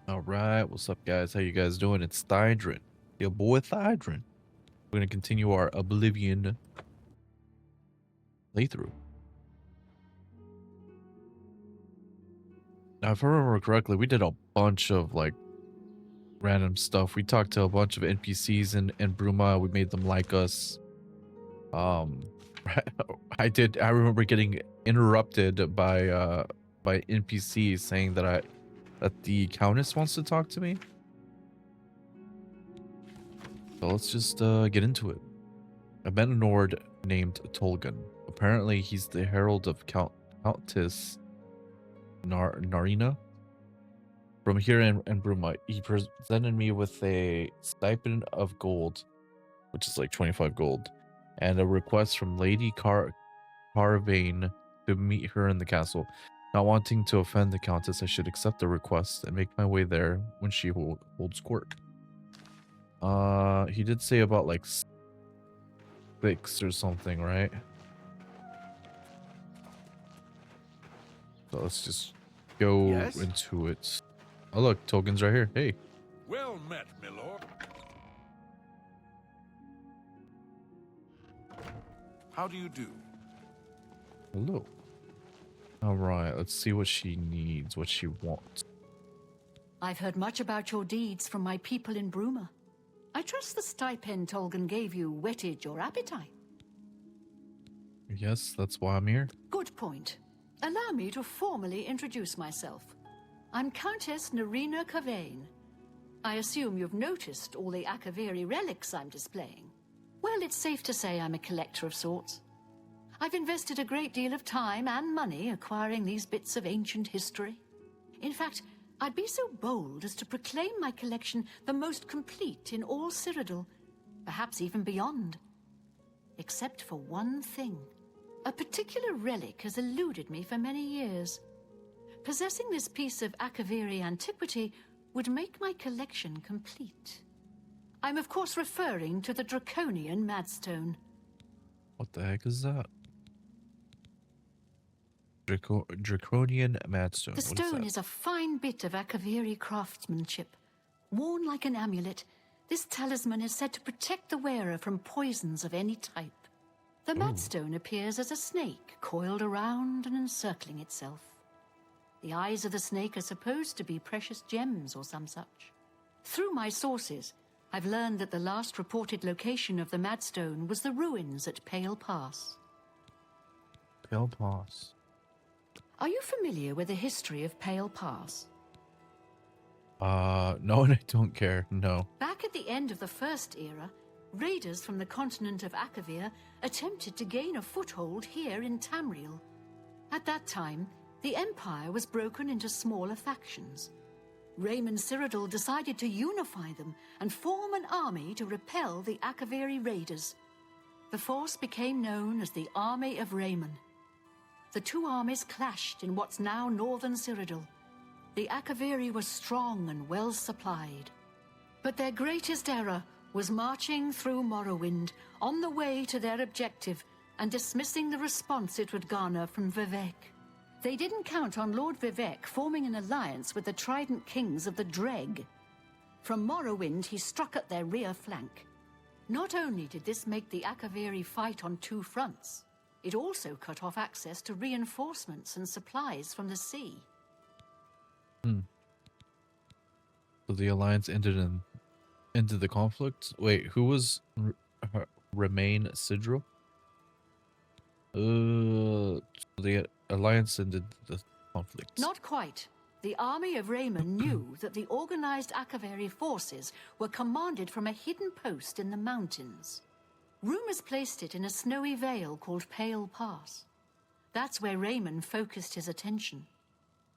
All right, what's up, guys? How you guys doing? It's Thydren, your boy Thydren. We're gonna continue our Oblivion playthrough. Now, if I remember correctly, we did a bunch of like random stuff. We talked to a bunch of NPCs in Bruma. We made them like us. Um, I remember getting interrupted by NPCs saying that the Countess wants to talk to me. So let's just get into it. I met a Nord named Tolgan. Apparently, he's the herald of Countess Narina. From here in Bruma, he presented me with a stipend of gold, which is like 25 gold, and a request from Lady Carvane to meet her in the castle. Not wanting to offend the Countess, I should accept the request and make my way there when she holds court. He did say about like 6 or something, right? So let's just go into it. Oh look, Tolkien's right here. Hey. Well met, my lord. How do you do? Hello. Alright, let's see what she needs, what she wants. I've heard much about your deeds from my people in Bruma. I trust the stipend Tolgan gave you whetted your appetite. Yes, that's why I'm here. Good point. Allow me to formally introduce myself. I'm Countess Narina Carvane. I assume you've noticed all the Akaviri relics I'm displaying. Well, it's safe to say I'm a collector of sorts. I've invested a great deal of time and money acquiring these bits of ancient history. In fact, I'd be so bold as to proclaim my collection the most complete in all Cyrodiil, perhaps even beyond. Except for one thing. A particular relic has eluded me for many years. Possessing this piece of Akaviri antiquity would make my collection complete. I'm of course referring to the Draconian Madstone. What the heck is that? Draconian Madstone. The stone is a fine bit of Akaviri craftsmanship. Worn like an amulet, this talisman is said to protect the wearer from poisons of any type. The Madstone appears as a snake, coiled around and encircling itself. The eyes of the snake are supposed to be precious gems or some such. Through my sources, I've learned that the last reported location of the Madstone was the ruins at Pale Pass. Pale Pass. Are you familiar with the history of Pale Pass? No, and I don't care, no. Back at the end of the First Era, raiders from the continent of Akavir attempted to gain a foothold here in Tamriel. At that time, the Empire was broken into smaller factions. Raymond Cyrodiil decided to unify them and form an army to repel the Akaviri raiders. The force became known as the Army of Raymond. The two armies clashed in what's now northern Cyrodiil. The Akaviri were strong and well supplied. But their greatest error was marching through Morrowind on the way to their objective and dismissing the response it would garner from Vivek. They didn't count on Lord Vivek forming an alliance with the Trident Kings of the Dreg. From Morrowind, he struck at their rear flank. Not only did this make the Akaviri fight on two fronts, it also cut off access to reinforcements and supplies from the sea. So the alliance ended the conflict? Wait, who was Remain Sidril? The alliance ended the conflict. Not quite. The army of Raymond knew that the organized Akaviri forces were commanded from a hidden post in the mountains. Rumors placed it in a snowy vale called Pale Pass. That's where Raymond focused his attention.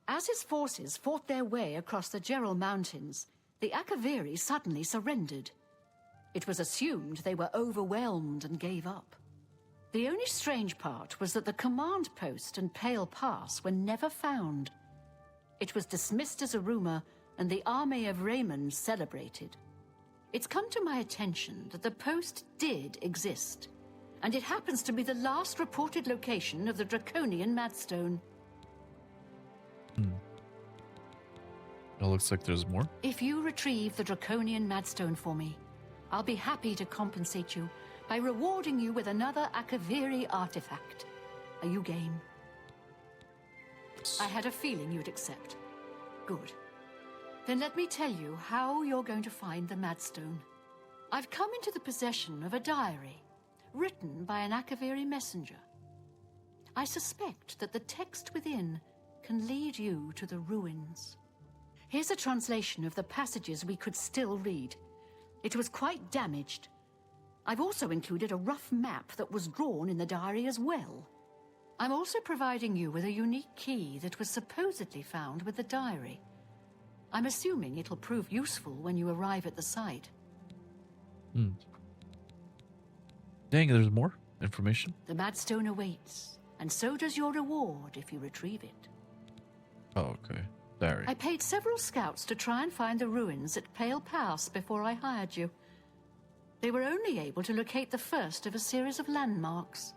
As his forces fought their way across the Gerald Mountains, the Akaviri suddenly surrendered. It was assumed they were overwhelmed and gave up. The only strange part was that the command post and Pale Pass were never found. It was dismissed as a rumor, and the army of Raymond celebrated. It's come to my attention that the post did exist, and it happens to be the last reported location of the Draconian Madstone. It looks like there's more. If you retrieve the Draconian Madstone for me, I'll be happy to compensate you by rewarding you with another Akaviri artifact. Are you game? I had a feeling you'd accept. Good. Then let me tell you how you're going to find the Madstone. I've come into the possession of a diary, written by an Akaviri messenger. I suspect that the text within can lead you to the ruins. Here's a translation of the passages we could still read. It was quite damaged. I've also included a rough map that was drawn in the diary as well. I'm also providing you with a unique key that was supposedly found with the diary. I'm assuming it'll prove useful when you arrive at the site. Dang, there's more information. The Madstone awaits, and so does your reward if you retrieve it. Oh, okay. Diary. I paid several scouts to try and find the ruins at Pale Pass before I hired you. They were only able to locate the first of a series of landmarks.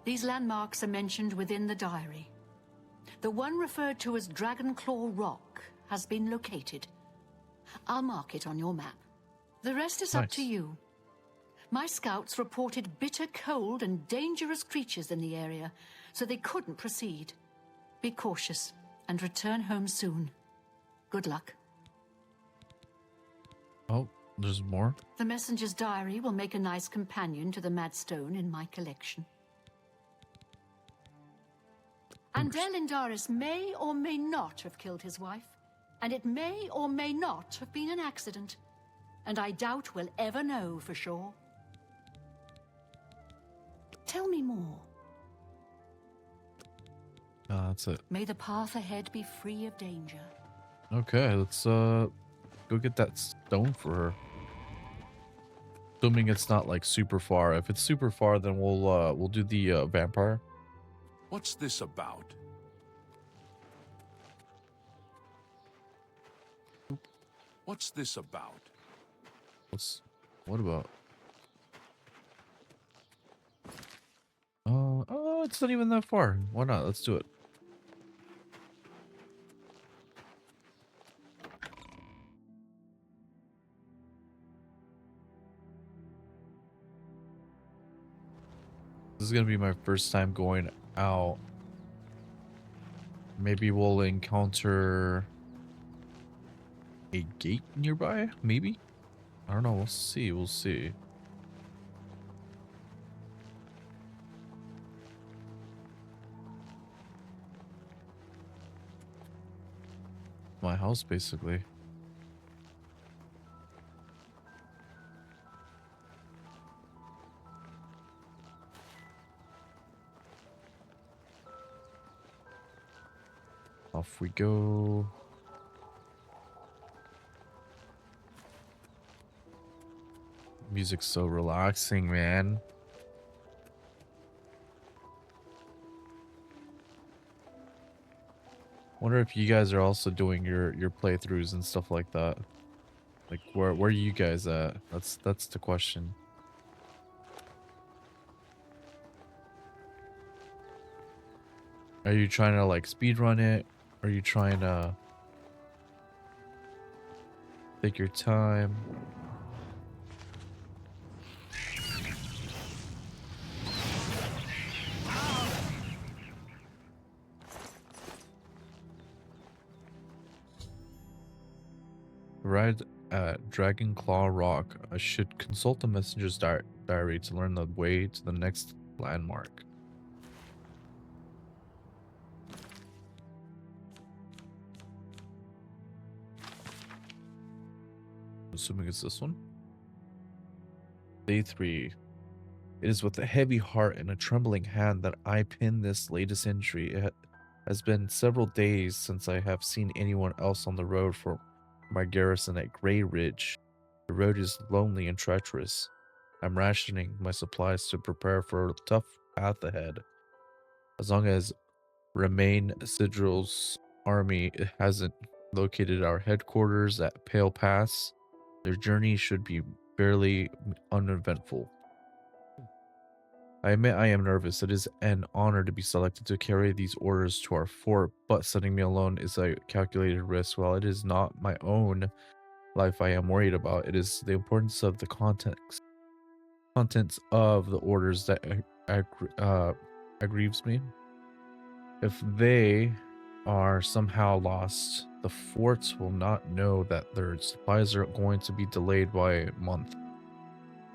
These landmarks are mentioned within the diary. The one referred to as Dragonclaw Rock has been located. I'll mark it on your map. The rest is up to you. My scouts reported bitter cold and dangerous creatures in the area, so they couldn't proceed. Be cautious and return home soon. Good luck. Oh, there's more? The messenger's diary will make a nice companion to the Madstone in my collection. Andel Indaris may or may not have killed his wife, and it may or may not have been an accident. And I doubt we'll ever know for sure. Tell me more. That's it. May the path ahead be free of danger. Okay, let's go get that stone for her. Assuming it's not like super far. If it's super far, then we'll do the vampire. What's this about? What's this about? What about? Oh, it's not even that far. Why not? Let's do it. This is gonna be my first time going out. Maybe we'll encounter a gate nearby, maybe? I don't know, we'll see, we'll see. My house, basically. Off we go. Music's so relaxing, man. Wonder if you guys are also doing your playthroughs and stuff like that. Like where are you guys at? That's the question. Are you trying to like speedrun it? Are you trying to take your time? Arrived at Dragonclaw Rock. I should consult the messenger's diary to learn the way to the next landmark. Assuming it's this one. Day 3. It is with a heavy heart and a trembling hand that I pin this latest entry. It has been several days since I have seen anyone else on the road for my garrison at Grey Ridge. The road is lonely and treacherous. I'm rationing my supplies to prepare for a tough path ahead. As long as Remain Sigil's army hasn't located our headquarters at Pale Pass, their journey should be fairly uneventful. I admit I am nervous. It is an honor to be selected to carry these orders to our fort, but sending me alone is a calculated risk. While it is not my own life I am worried about, it is the importance of the contents of the orders that aggrieves me. If they are somehow lost, the forts will not know that their supplies are going to be delayed by a month.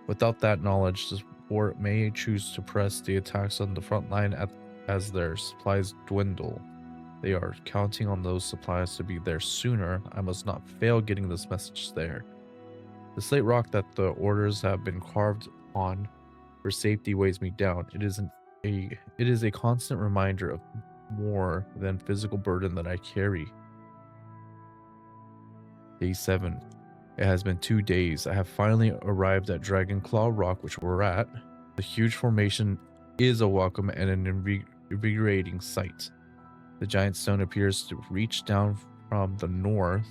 Without that knowledge, the fort may choose to press the attacks on the front line as their supplies dwindle. They are counting on those supplies to be there sooner. I must not fail getting this message there. The slate rock that the orders have been carved on for safety weighs me down. It is a constant reminder of more than physical burden that I carry. Day 7. It has been 2 days. I have finally arrived at Dragonclaw Rock, which we're at. The huge formation is a welcome and an invigorating sight. The giant stone appears to reach down from the north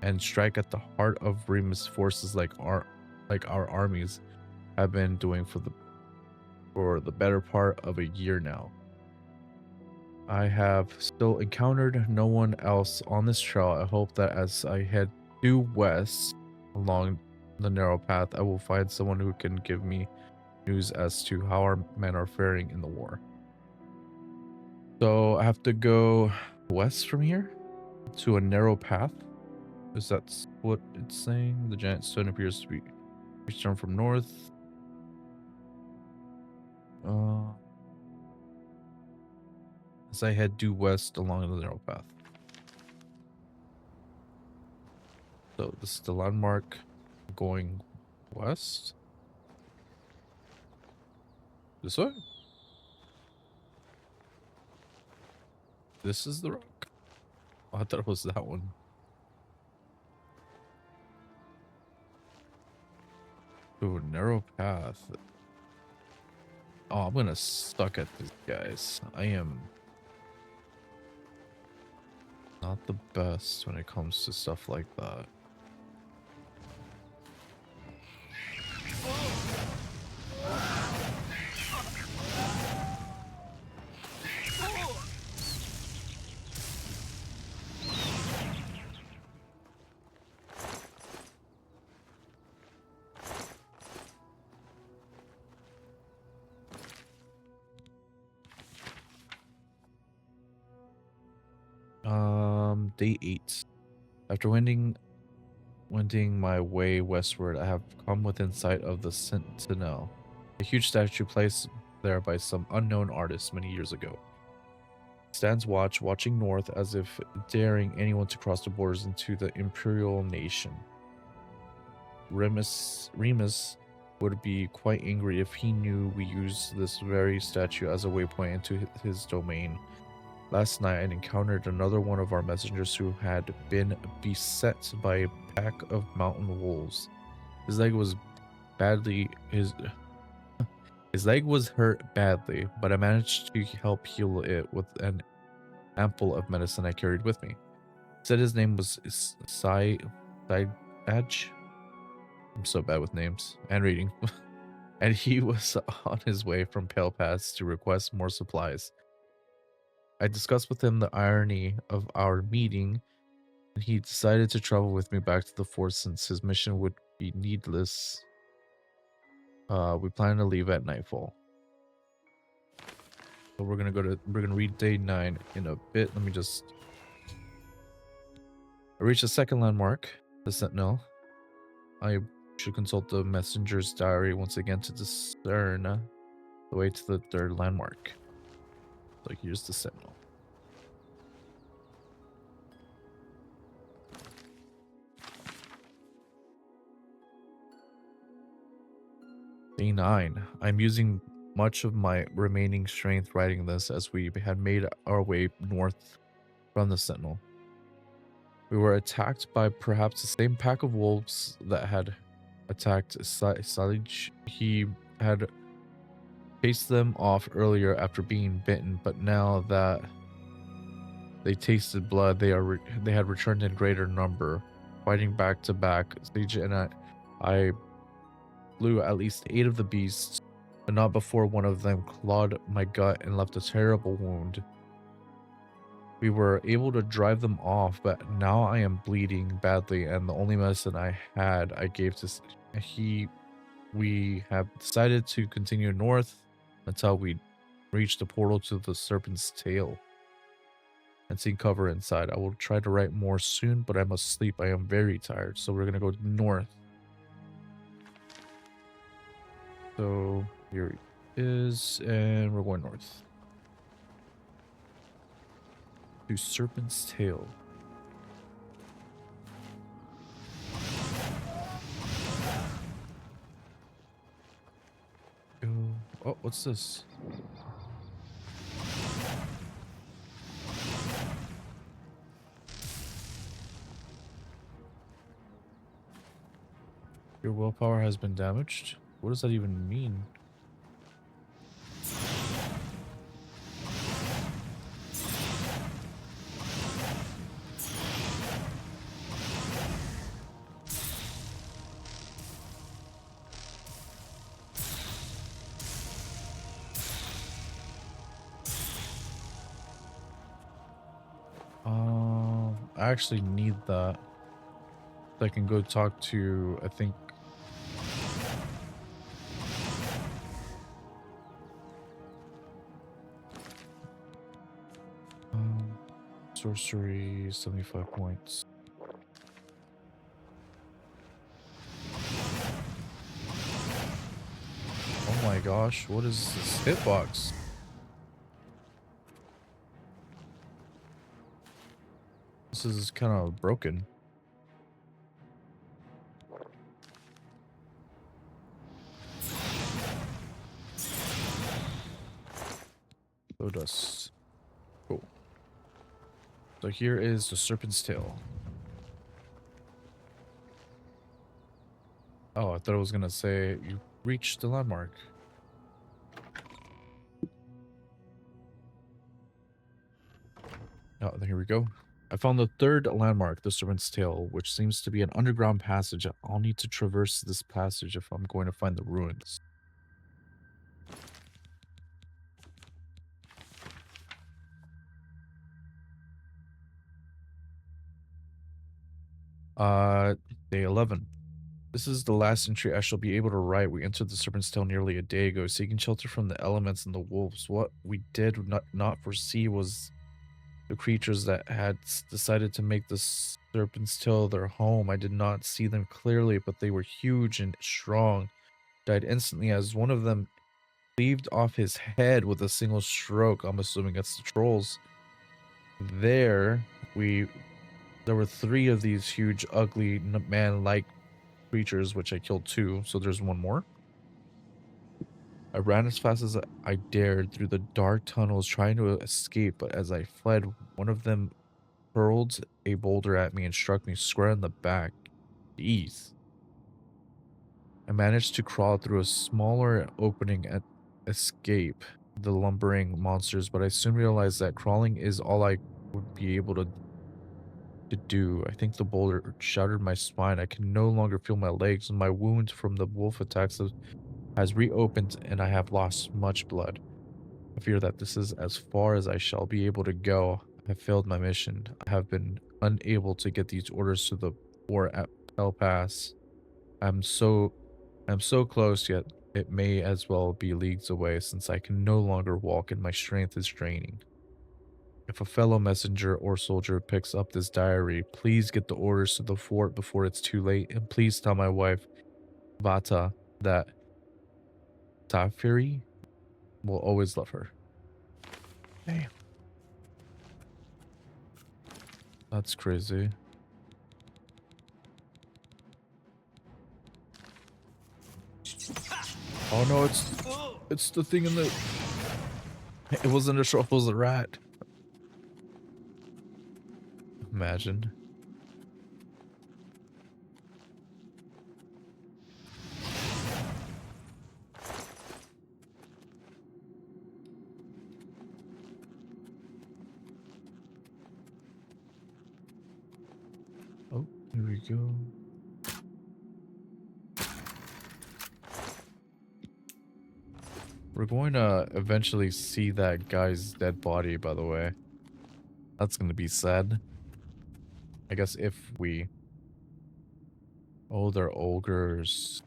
and strike at the heart of Remus forces like our armies have been doing for the better part of a year now. I have still encountered no one else on this trail. I hope that as I head due west along the narrow path, I will find someone who can give me news as to how our men are faring in the war. So I have to go west from here to a narrow path. Is that what it's saying? The giant stone appears to be returned from north. As I head due west along the narrow path. So this is the landmark going west. This way? This is the rock. Oh, I thought it was that one. Ooh, narrow path. Oh, I'm gonna suck at these guys. I am not the best when it comes to stuff like that. Day 8. After wending my way westward, I have come within sight of the Sentinel, a huge statue placed there by some unknown artist many years ago. It stands watching north as if daring anyone to cross the borders into the imperial nation. Remus would be quite angry if he knew we used this very statue as a waypoint into his domain. Last night, I encountered another one of our messengers who had been beset by a pack of mountain wolves. His leg was hurt badly, but I managed to help heal it with an ample of medicine I carried with me. He said his name was Thydren. I'm so bad with names and reading. And he was on his way from Pale Pass to request more supplies. I discussed with him the irony of our meeting, and he decided to travel with me back to the fort since his mission would be needless. We plan to leave at nightfall. So we're gonna read day 9 in a bit. Let me just. I reached the second landmark, the Sentinel. I should consult the messenger's diary once again to discern the way to the third landmark. So here's the Sentinel. Day 9. I'm using much of my remaining strength writing this as we had made our way north from the Sentinel. We were attacked by perhaps the same pack of wolves that had attacked Salij. He had chased them off earlier after being bitten, but now that they tasted blood, they had returned in greater number, fighting back to back. Salij and I slew at least 8 of the beasts but not before one of them clawed my gut and left a terrible wound. We were able to drive them off, but now I am bleeding badly, and the only medicine I had I gave to we have decided to continue north until we reach the portal to the Serpent's Tail and seek cover inside. I will try to write more soon, but I must sleep. I am very tired, so we're gonna go north. So here it is, and we're going north to Serpent's Tail. Oh, what's this? Your willpower has been damaged. What does that even mean? I actually need that. So I can go talk to, I think. Sorcery, 75 points. Oh my gosh, what is this hitbox? This is kind of broken. So dust. Cool. So here is the Serpent's Tail. Oh, I thought it was gonna say you reached the landmark. Oh, here we go. I found the third landmark, the Serpent's Tail, which seems to be an underground passage. I'll need to traverse this passage if I'm going to find the ruins. Day 11. This is the last entry I shall be able to write. We entered the Serpent's Tail nearly a day ago, seeking shelter from the elements and the wolves. What we did not foresee was the creatures that had decided to make the Serpent's Tail their home. I did not see them clearly, but they were huge and strong. Died instantly as one of them cleaved off his head with a single stroke. I'm assuming it's the trolls. There were 3 of these huge, ugly, man-like creatures, which I killed 2, so there's 1 more. I ran as fast as I dared through the dark tunnels, trying to escape, but as I fled, one of them hurled a boulder at me and struck me square in the back. Jeez. I managed to crawl through a smaller opening and escape the lumbering monsters, but I soon realized that crawling is all I would be able to do. I think the boulder shattered my spine. I can no longer feel my legs, and my wound from the wolf attacks has reopened, and I have lost much blood. I fear that this is as far as I shall be able to go. I have failed my mission. I have been unable to get these orders to the fort at Pell Pass. I'm so close, yet it may as well be leagues away, since I can no longer walk and my strength is draining. If a fellow messenger or soldier picks up this diary, please get the orders to the fort before it's too late, and please tell my wife, Vata, that Tafiri will always love her. Damn. That's crazy. Oh no, it's the thing in the... It wasn't a troll, it was a rat. Imagine. Oh, here we go. We're going to eventually see that guy's dead body, by the way. That's going to be sad. I guess if we... Oh, they're ogres.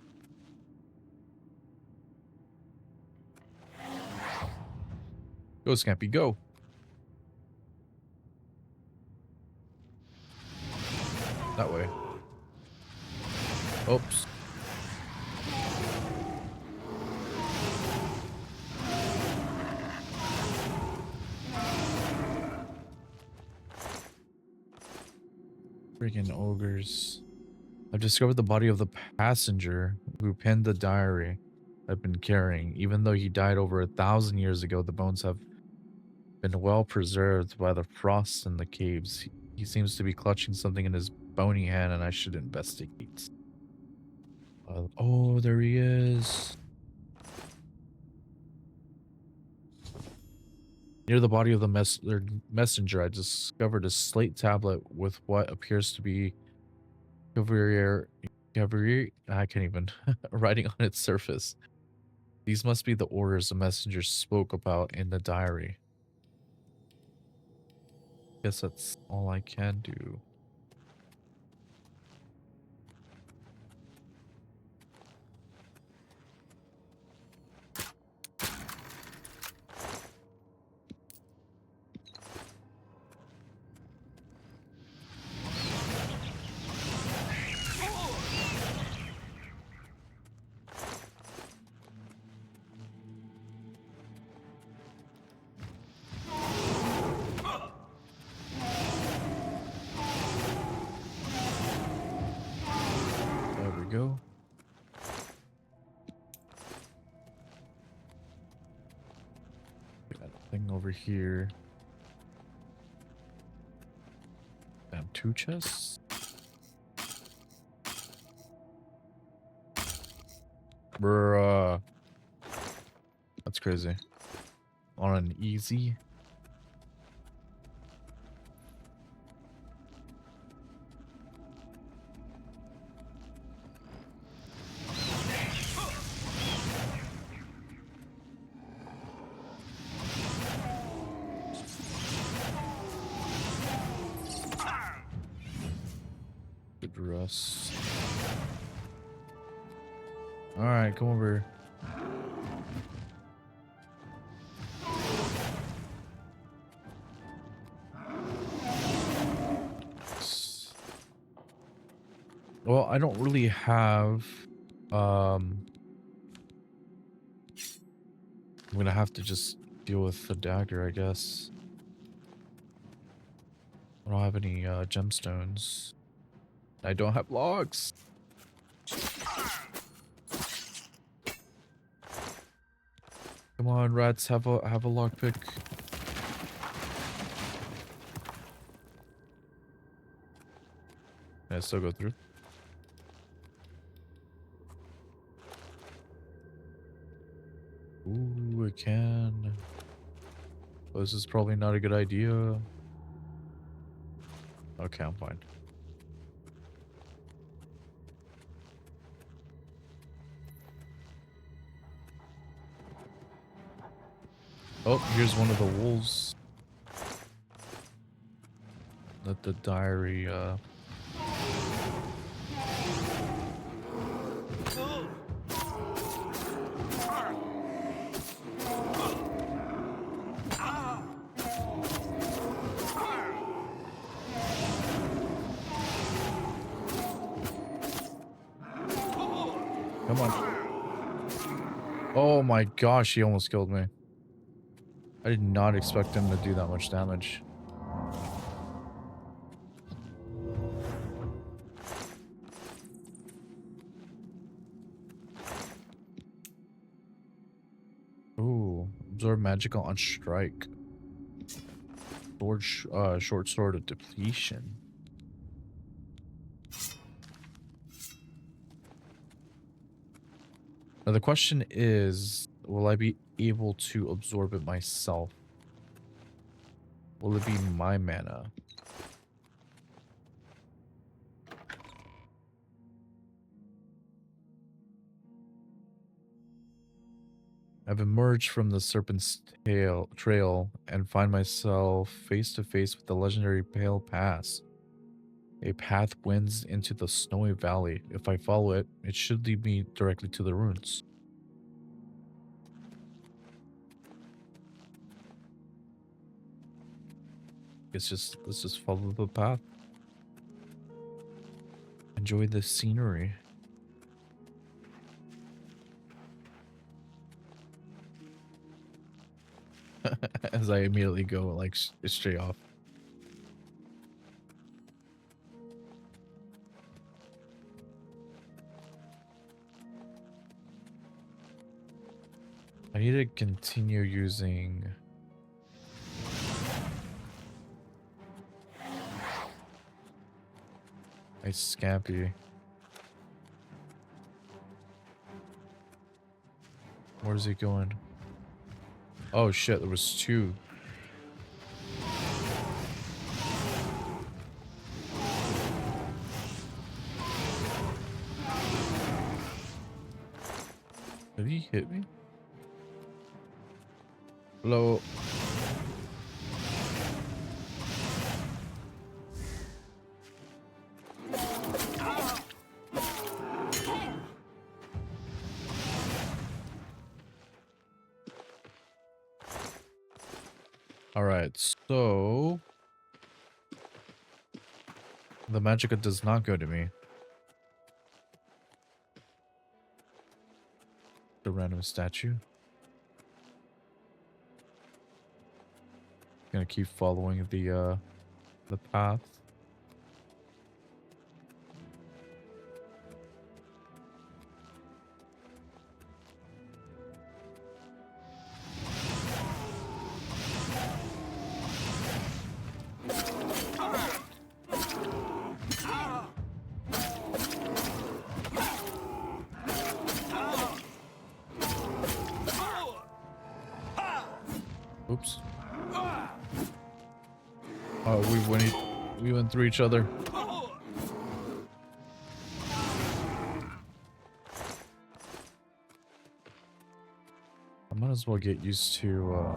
Go, Scampy, go. That way. Oops. Freaking ogres. I've discovered the body of the passenger who penned the diary I've been carrying. Even though he died over 1,000 years ago, the bones have been well preserved by the frost in the caves. He seems to be clutching something in his bony hand, and I should investigate. Oh, there he is. Near the body of the messenger, I discovered a slate tablet with what appears to be Cavalier, I can't even, writing on its surface. These must be the orders the messenger spoke about in the diary. Guess that's all I can do. There we go. Got a thing over here. Damn, 2 chests? Bruh. That's crazy. On an easy. Good rest. Alright, come over. Well, I don't really have, I'm gonna have to just deal with the dagger, I guess. I don't have any, gemstones. I don't have logs. Come on, rats, have a lockpick. Can I still go through? Ooh, I can. Oh, this is probably not a good idea. Okay, I'm fine. Oh, here's one of the wolves. That the diary, Come on. Oh my gosh, he almost killed me. I did not expect him to do that much damage. Ooh, absorb magical on strike. Short sword of depletion. Now the question is, will I be able to absorb it myself? Will it be my mana? I've emerged from the Serpent's Trail and find myself face to face with the legendary Pale Pass. A path winds into the snowy valley. If I follow it, it should lead me directly to the ruins. Let's just follow the path. Enjoy the scenery. As I immediately go like straight off. I need to continue using my Scampy. Where's he going? Oh shit, there was two. Did he hit me? Hello. Alright, so the magicka does not go to me. The random statue. Gonna keep following the path. Oops. Oh, we went through each other. I might as well get used to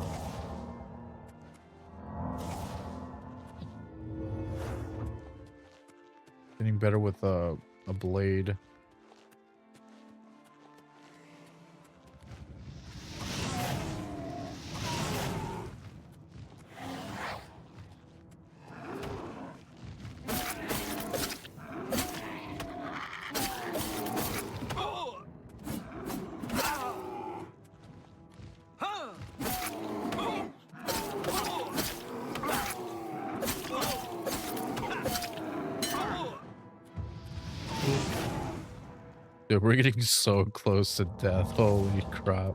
getting better with a blade. Dude, we're getting so close to death. Holy crap.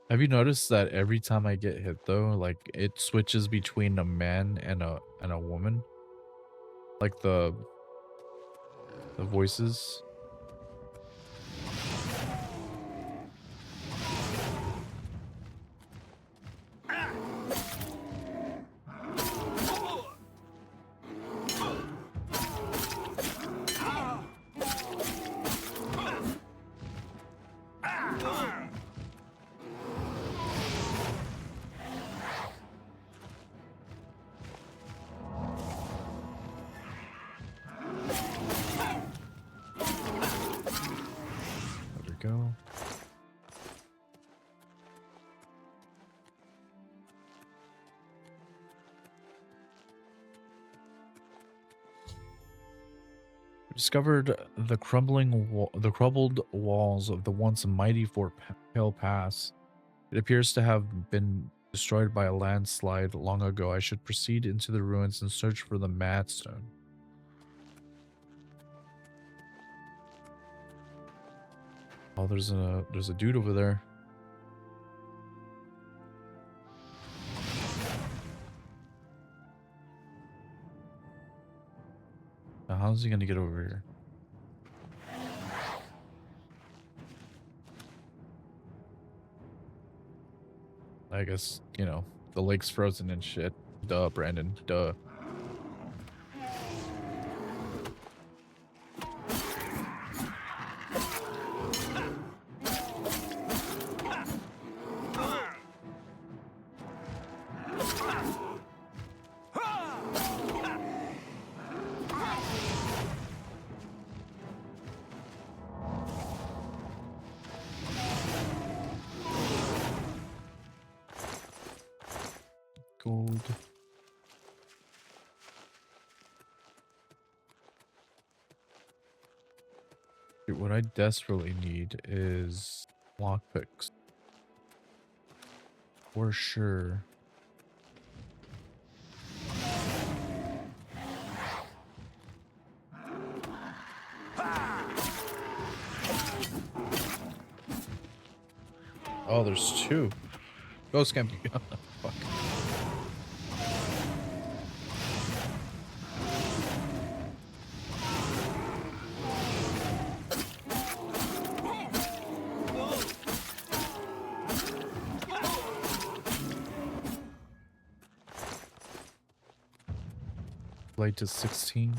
Have you noticed that every time I get hit though, like it switches between a man and a woman? Like the voices? Go. Discovered the crumbled walls of the once mighty Fort Pale Pass. It appears to have been destroyed by a landslide long ago. I should proceed into the ruins and search for the Madstone. Oh, there's a dude over there. Now, how's he gonna get over here? I guess, you know, the lake's frozen and shit. Duh, Brandon. Duh. Gold. Dude, what I desperately need is lockpicks. For sure. Oh, there's two. Go, Scampy. Fuck. Light to 16.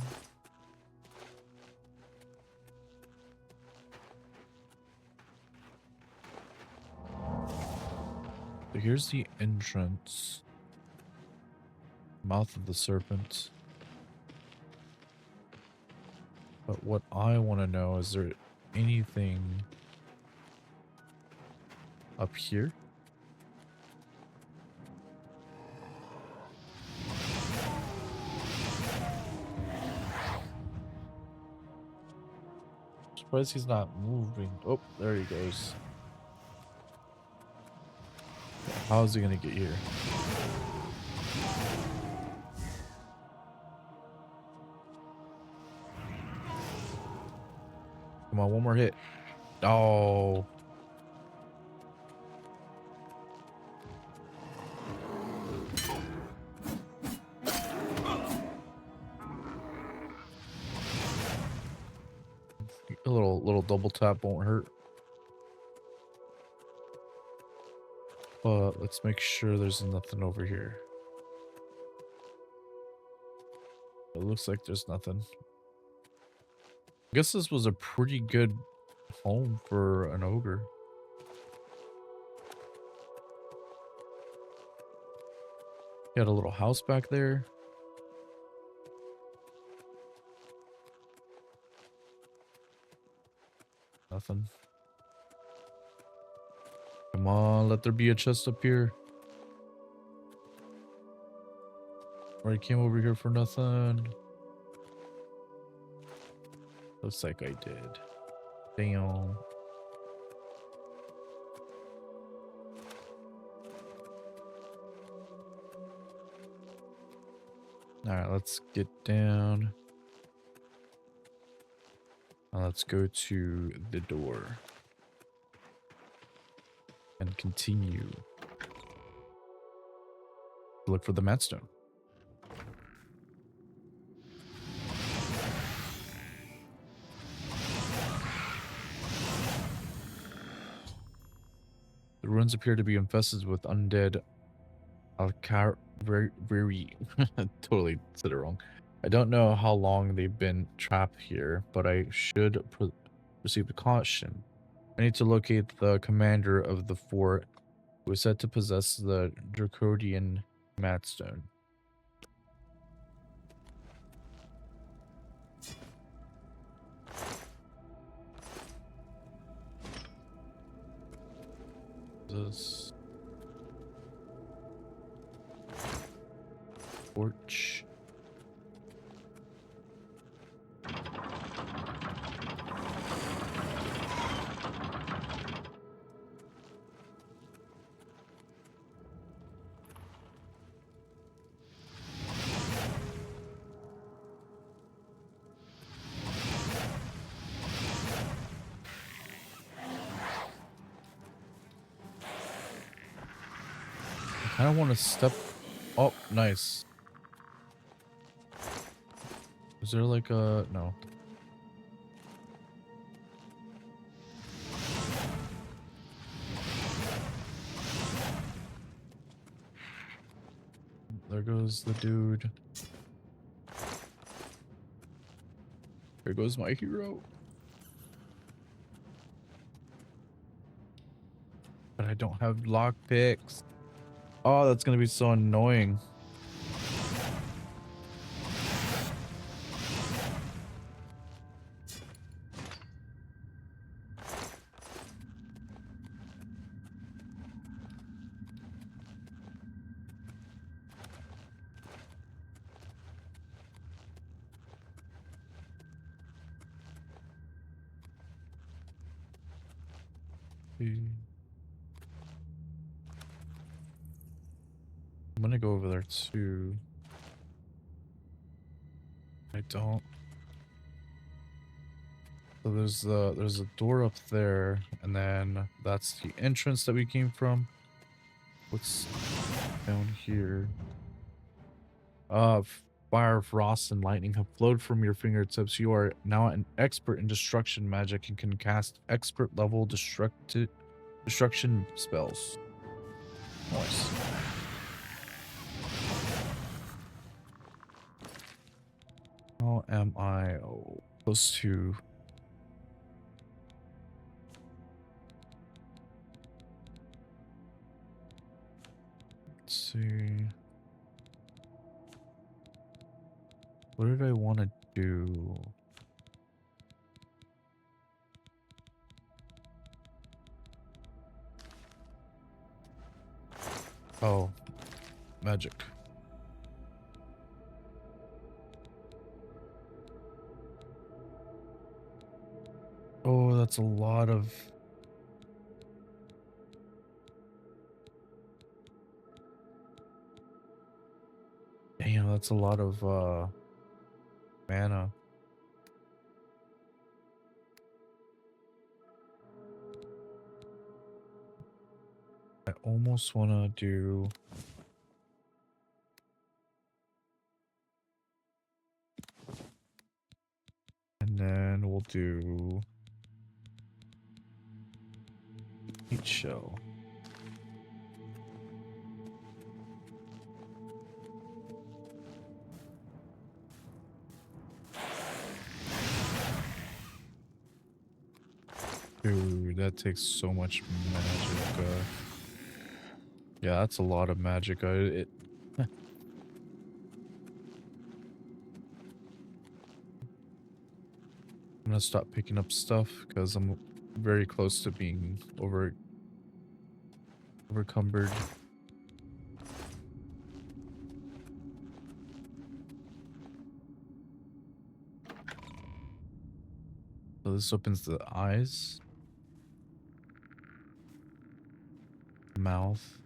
So here's the entrance. Mouth of the serpent. But what I want to know, is there anything up here? Surprised he's not moving. Oh, there he goes. How is he gonna get here? Come on, one more hit. Oh. A little double tap won't hurt. But let's make sure there's nothing over here. It looks like there's nothing. I guess this was a pretty good home for an ogre. He had a little house back there. Nothing. Come on, let there be a chest up here. Or I came over here for nothing. Looks like I did. Damn. Alright, let's get down. Now let's go to the door. And continue. Look for the madstone. The ruins appear to be infested with undead very totally said it wrong. I don't know how long they've been trapped here, but I should receive a caution. I need to locate the commander of the fort, who is said to possess the Dracodian Madstone. This torch. I kind of want to step. Oh, nice. Is there like a no? there goes the dude. There goes my hero. But I don't have lock picks. Oh, that's gonna be so annoying. I'm gonna go over there too. I don't. So there's a door up there, and then that's the entrance that we came from. What's down here? Fire, frost, and lightning have flowed from your fingertips. You are now an expert in destruction magic and can cast expert level destruction spells. Nice. How am I supposed to? Let's see. What did I want to do? Oh, magic. Oh, that's a lot of... Damn, that's a lot of mana. I almost want to do... And then we'll do... Heat shell. Dude, that takes so much magic. Yeah, that's a lot of magic. I'm gonna stop picking up stuff because I'm very close to being overcumbered. So this opens the eyes, mouth.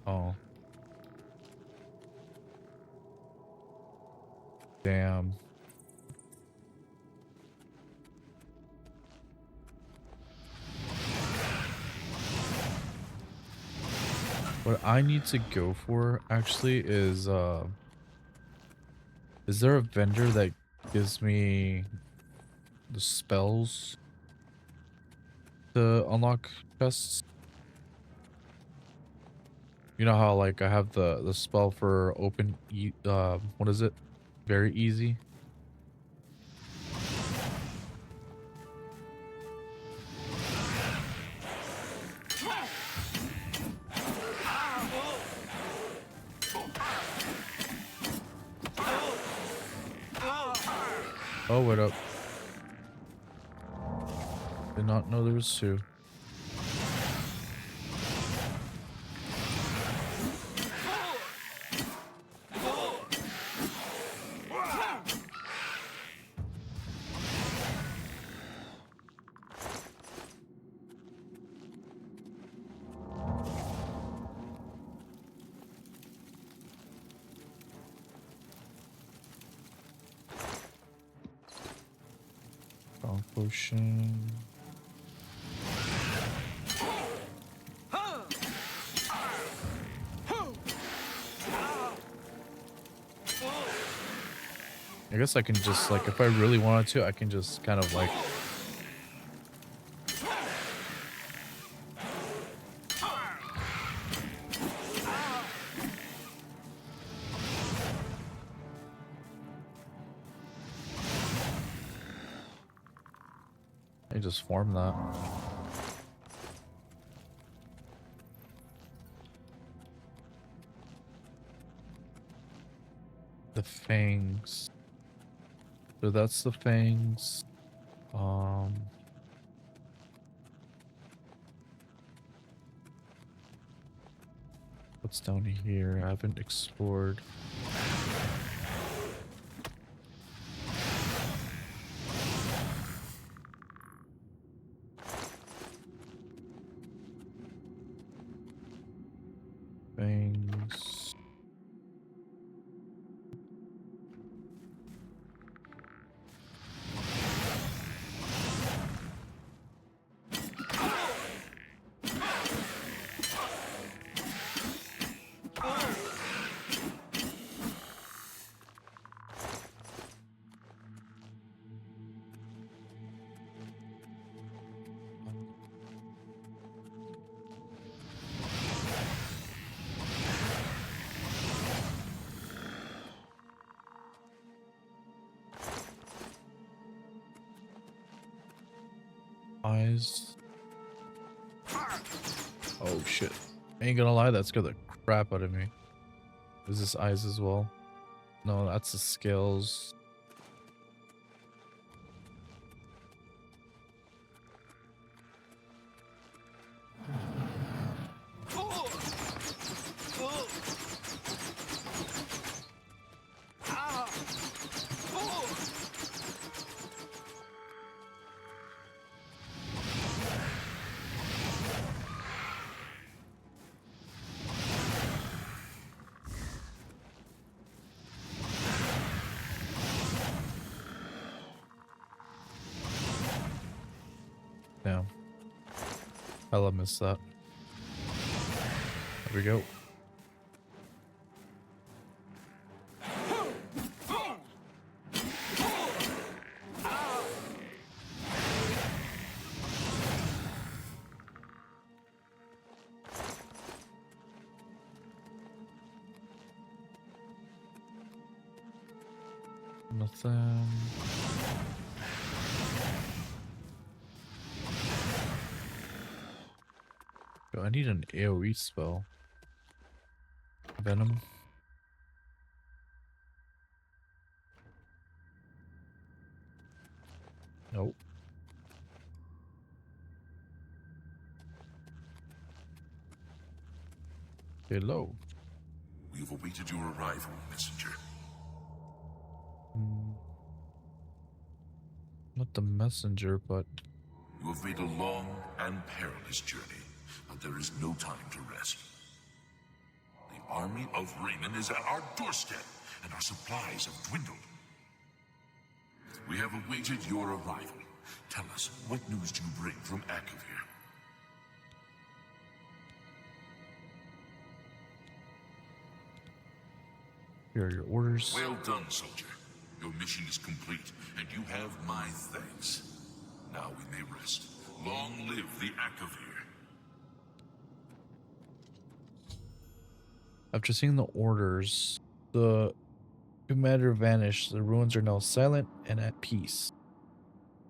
Oh. Damn. What I need to go for actually is there a vendor that gives me the spells to unlock chests? You know how like I have the spell for what is it? Very easy. Oh, what up? Did not know there was two. Potion. I guess I can just, like, if I really wanted to, I can just kind of, like... I just form that. The fangs. So that's the fangs. What's down here? I haven't explored. Fangs. Eyes. Oh shit. Ain't gonna lie, that scared the crap out of me. Is this eyes as well? No, that's the scales. Damn. Hella missed that. There we go. Nothing. Yo, I need an AoE spell. Venom. Nope. Hello. We have awaited your arrival, messenger. Not the messenger, but... You have made a long and perilous journey, but there is no time to rest. The army of Raymond is at our doorstep, and our supplies have dwindled. We have awaited your arrival. Tell us, what news do you bring from Akavir? Here are your orders. Well done, soldier. Your mission is complete, and you have my thanks. Now we may rest. Long live the Akavir. After seeing the orders, the commander vanished. The ruins are now silent and at peace.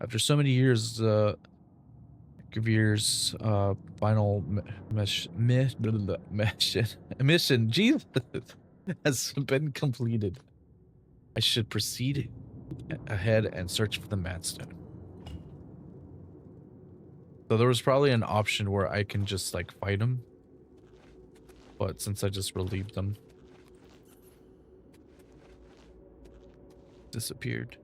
After so many years, Gavir's final mission, Jesus, has been completed. I should proceed ahead and search for the Madstone. So there was probably an option where I can just like fight him, but since I just relieved them, disappeared.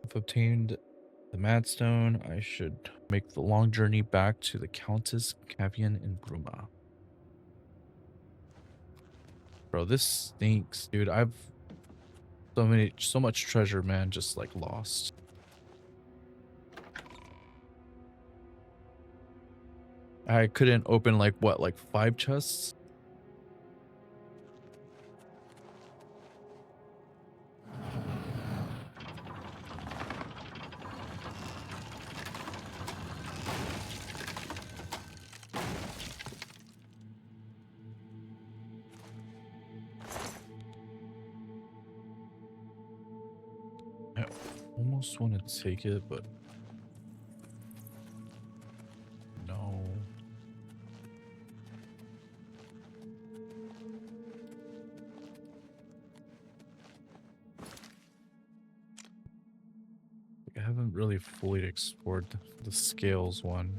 I've obtained the Madstone. I should make the long journey back to the Countess Cavian in Bruma. Bro, this stinks, dude. I've so much treasure, man, just like lost. I couldn't open like what, like 5 chests? I almost want to take it, but no. I haven't really fully explored the scales one.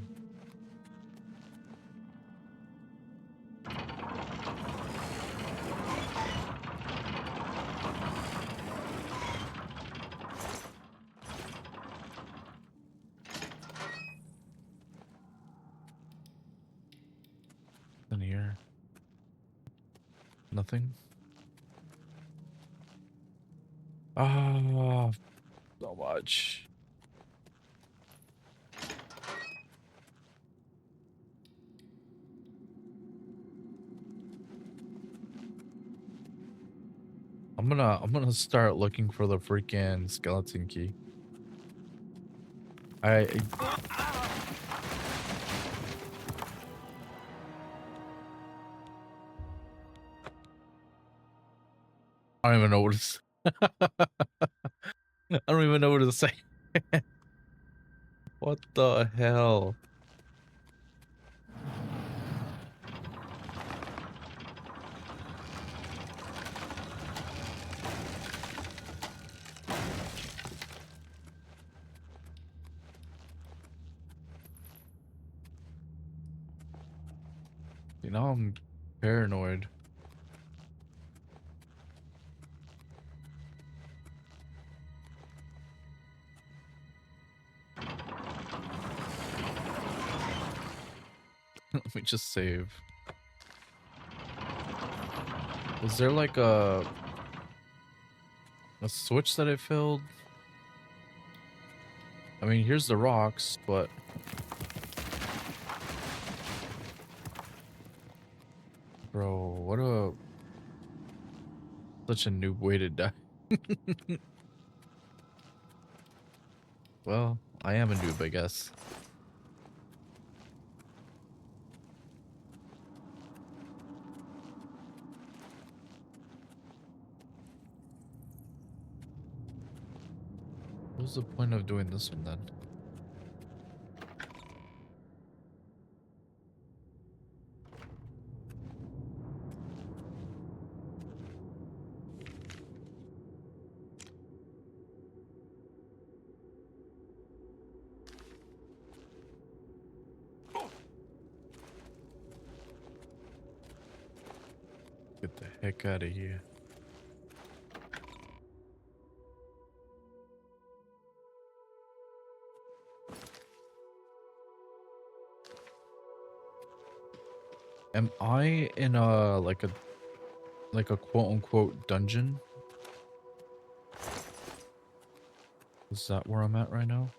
In here. Nothing. Ah, so much. I'm gonna start looking for the freaking skeleton key. I don't even know what to say. I don't even know what to say. What the hell? You know, I'm paranoid. Let me just save. Was there like a switch that I filled? I mean, here's the rocks, but bro, what a such a noob way to die. Well, I am a noob, I guess. What's the point of doing this one then? Get the heck out of here. Am I in a like a quote unquote dungeon? Is that where I'm at right now?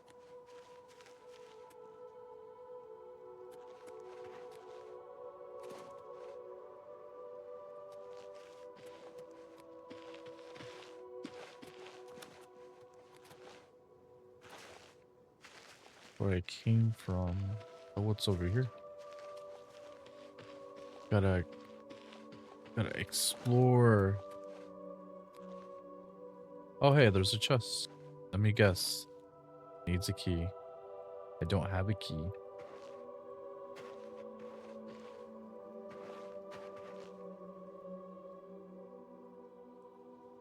Where I came from. Oh, what's over here? Gotta explore. Oh, hey, there's a chest. Let me guess. Needs a key. I don't have a key.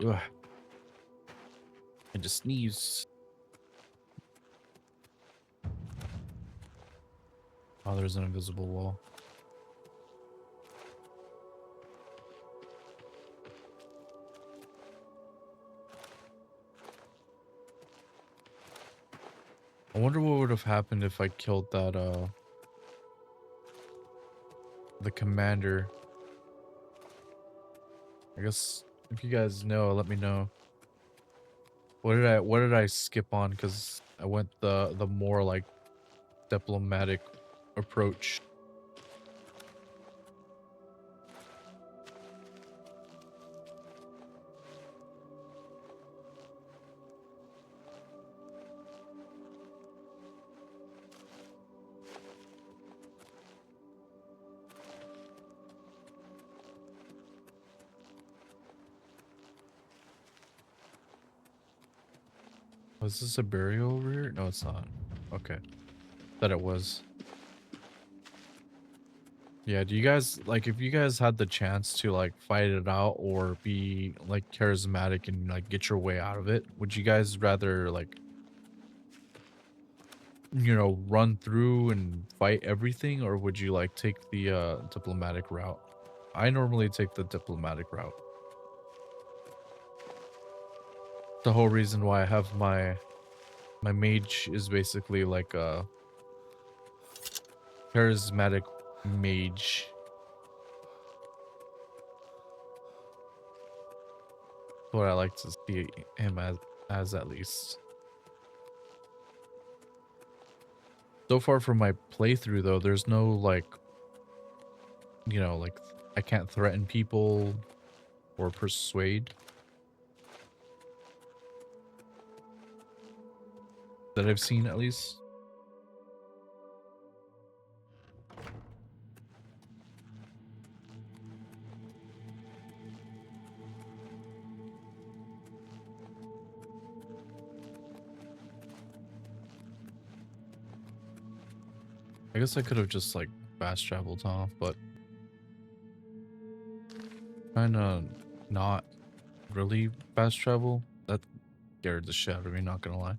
Ugh. I just sneezed. Oh, there's an invisible wall. I wonder what would have happened if I killed that, the commander. I guess if you guys know, let me know. What did I skip on? Because I went the more like diplomatic approach. Was this a burial over here? No, it's not. Okay. Thought it was. Yeah, do you guys, like, if you guys had the chance to, like, fight it out or be, like, charismatic and, like, get your way out of it, would you guys rather, like, you know, run through and fight everything, or would you, like, take the, diplomatic route? I normally take the diplomatic route. The whole reason why I have my mage is basically like a charismatic mage. What I like to see him as at least. So far from my playthrough though, there's no like, you know, like I can't threaten people or persuade. That I've seen at least. I guess I could have just like fast traveled, huh? But kinda not really fast travel. That scared the shit out of me, not gonna lie.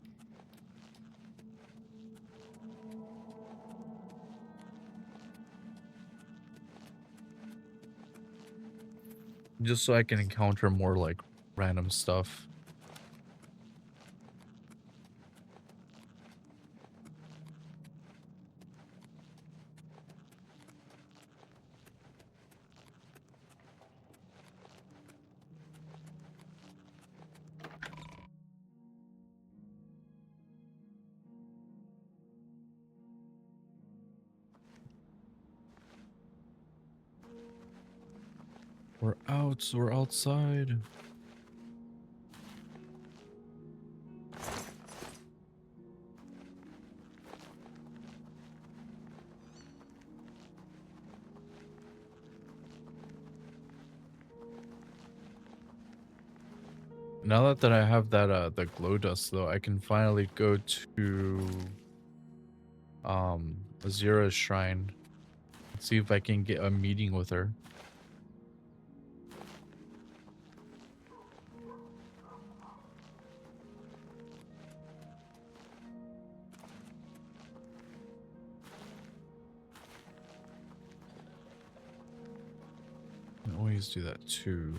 Just so I can encounter more like random stuff. We're out, we're outside. Now that I have that the glow dust though, I can finally go to Azira's shrine and see if I can get a meeting with her. I can always do that too.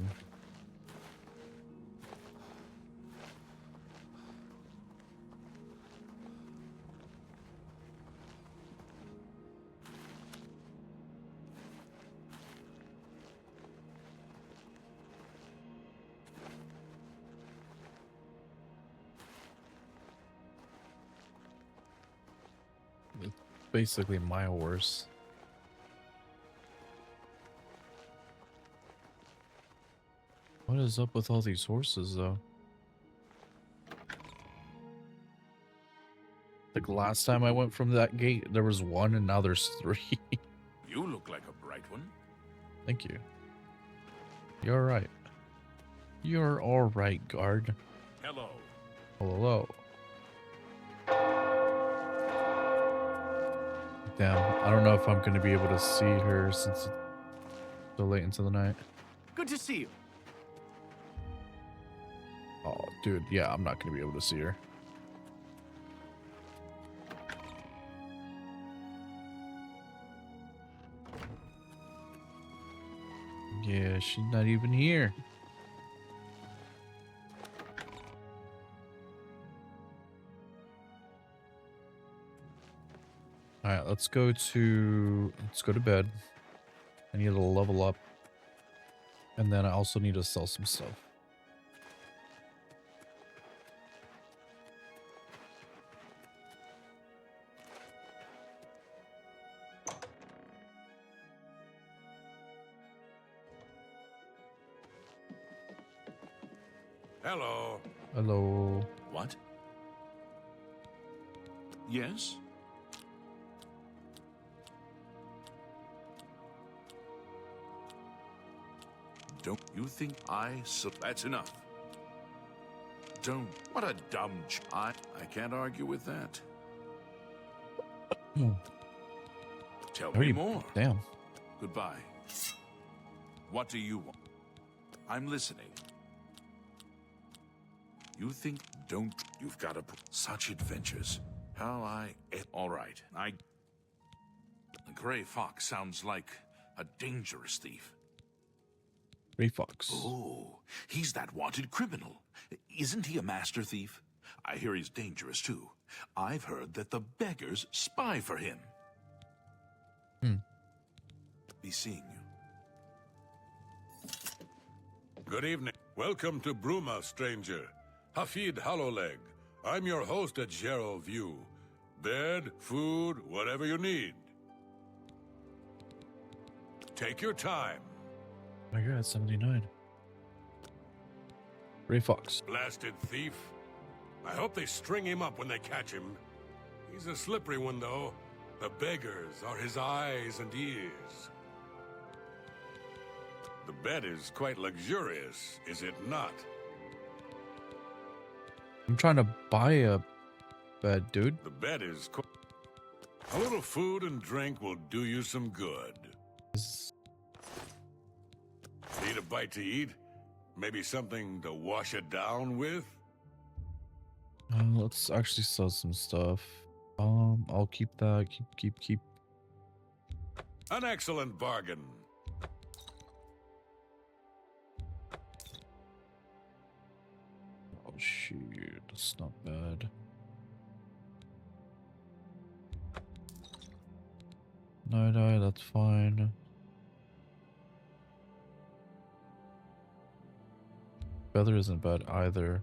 It's basically my horse. What is up with all these horses though? Like last time I went from that gate, there was one and now there's three. You look like a bright one. Thank you. You're right. You're all right, guard. Hello. Hello. Damn, I don't know if I'm gonna be able to see her since it's so late into the night. Good to see you. Oh, dude, yeah, I'm not gonna be able to see her. Yeah, she's not even here. All right, let's go to bed. I need to level up, and then I also need to sell some stuff. Hello. Hello. What? Yes? Don't you think that's enough? don't. What a dumb I can't argue with that. Hmm. Tell Are me you- more. Damn. Goodbye. What do you want? I'm listening. You think you've got to put such adventures. All right. The Gray Fox sounds like a dangerous thief. Gray Fox. Oh, he's that wanted criminal. Isn't he a master thief? I hear he's dangerous too. I've heard that the beggars spy for him. Be seeing you. Good evening. Welcome to Bruma, stranger. Hafid Hollowleg. I'm your host at Gerald View. Bed, food, whatever you need. Take your time. Oh, you're at 79. Gray Fox. Blasted thief. I hope they string him up when they catch him. He's a slippery one, though. The beggars are his eyes and ears. The bed is quite luxurious, is it not? I'm trying to buy a bed, dude. The bed is a little food and drink will do you some good. Need a bite to eat? Maybe something to wash it down with? Let's actually sell some stuff. I'll keep that. Keep. An excellent bargain. Oh shoot, that's not bad. Night-eye, that's fine. Feather isn't bad either.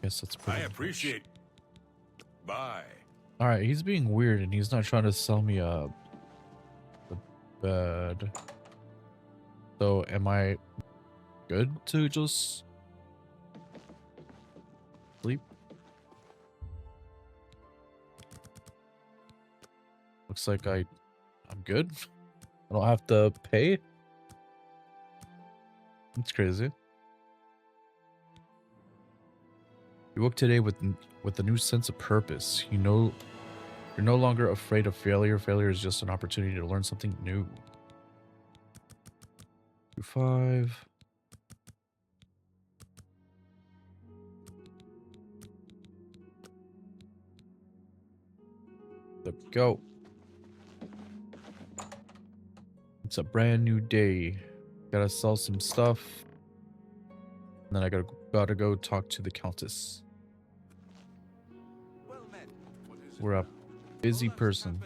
Guess that's pretty I much. appreciate. Bye. All right, he's being weird and he's not trying to sell me a bed. So am I good to just sleep? Looks like I'm good. I don't have to pay. That's crazy. You woke today with a new sense of purpose. You're no longer afraid of failure. Failure is just an opportunity to learn something new. 2-5. Let's go. It's a brand new day. Gotta sell some stuff. And then I gotta go talk to the Countess. We're a busy person.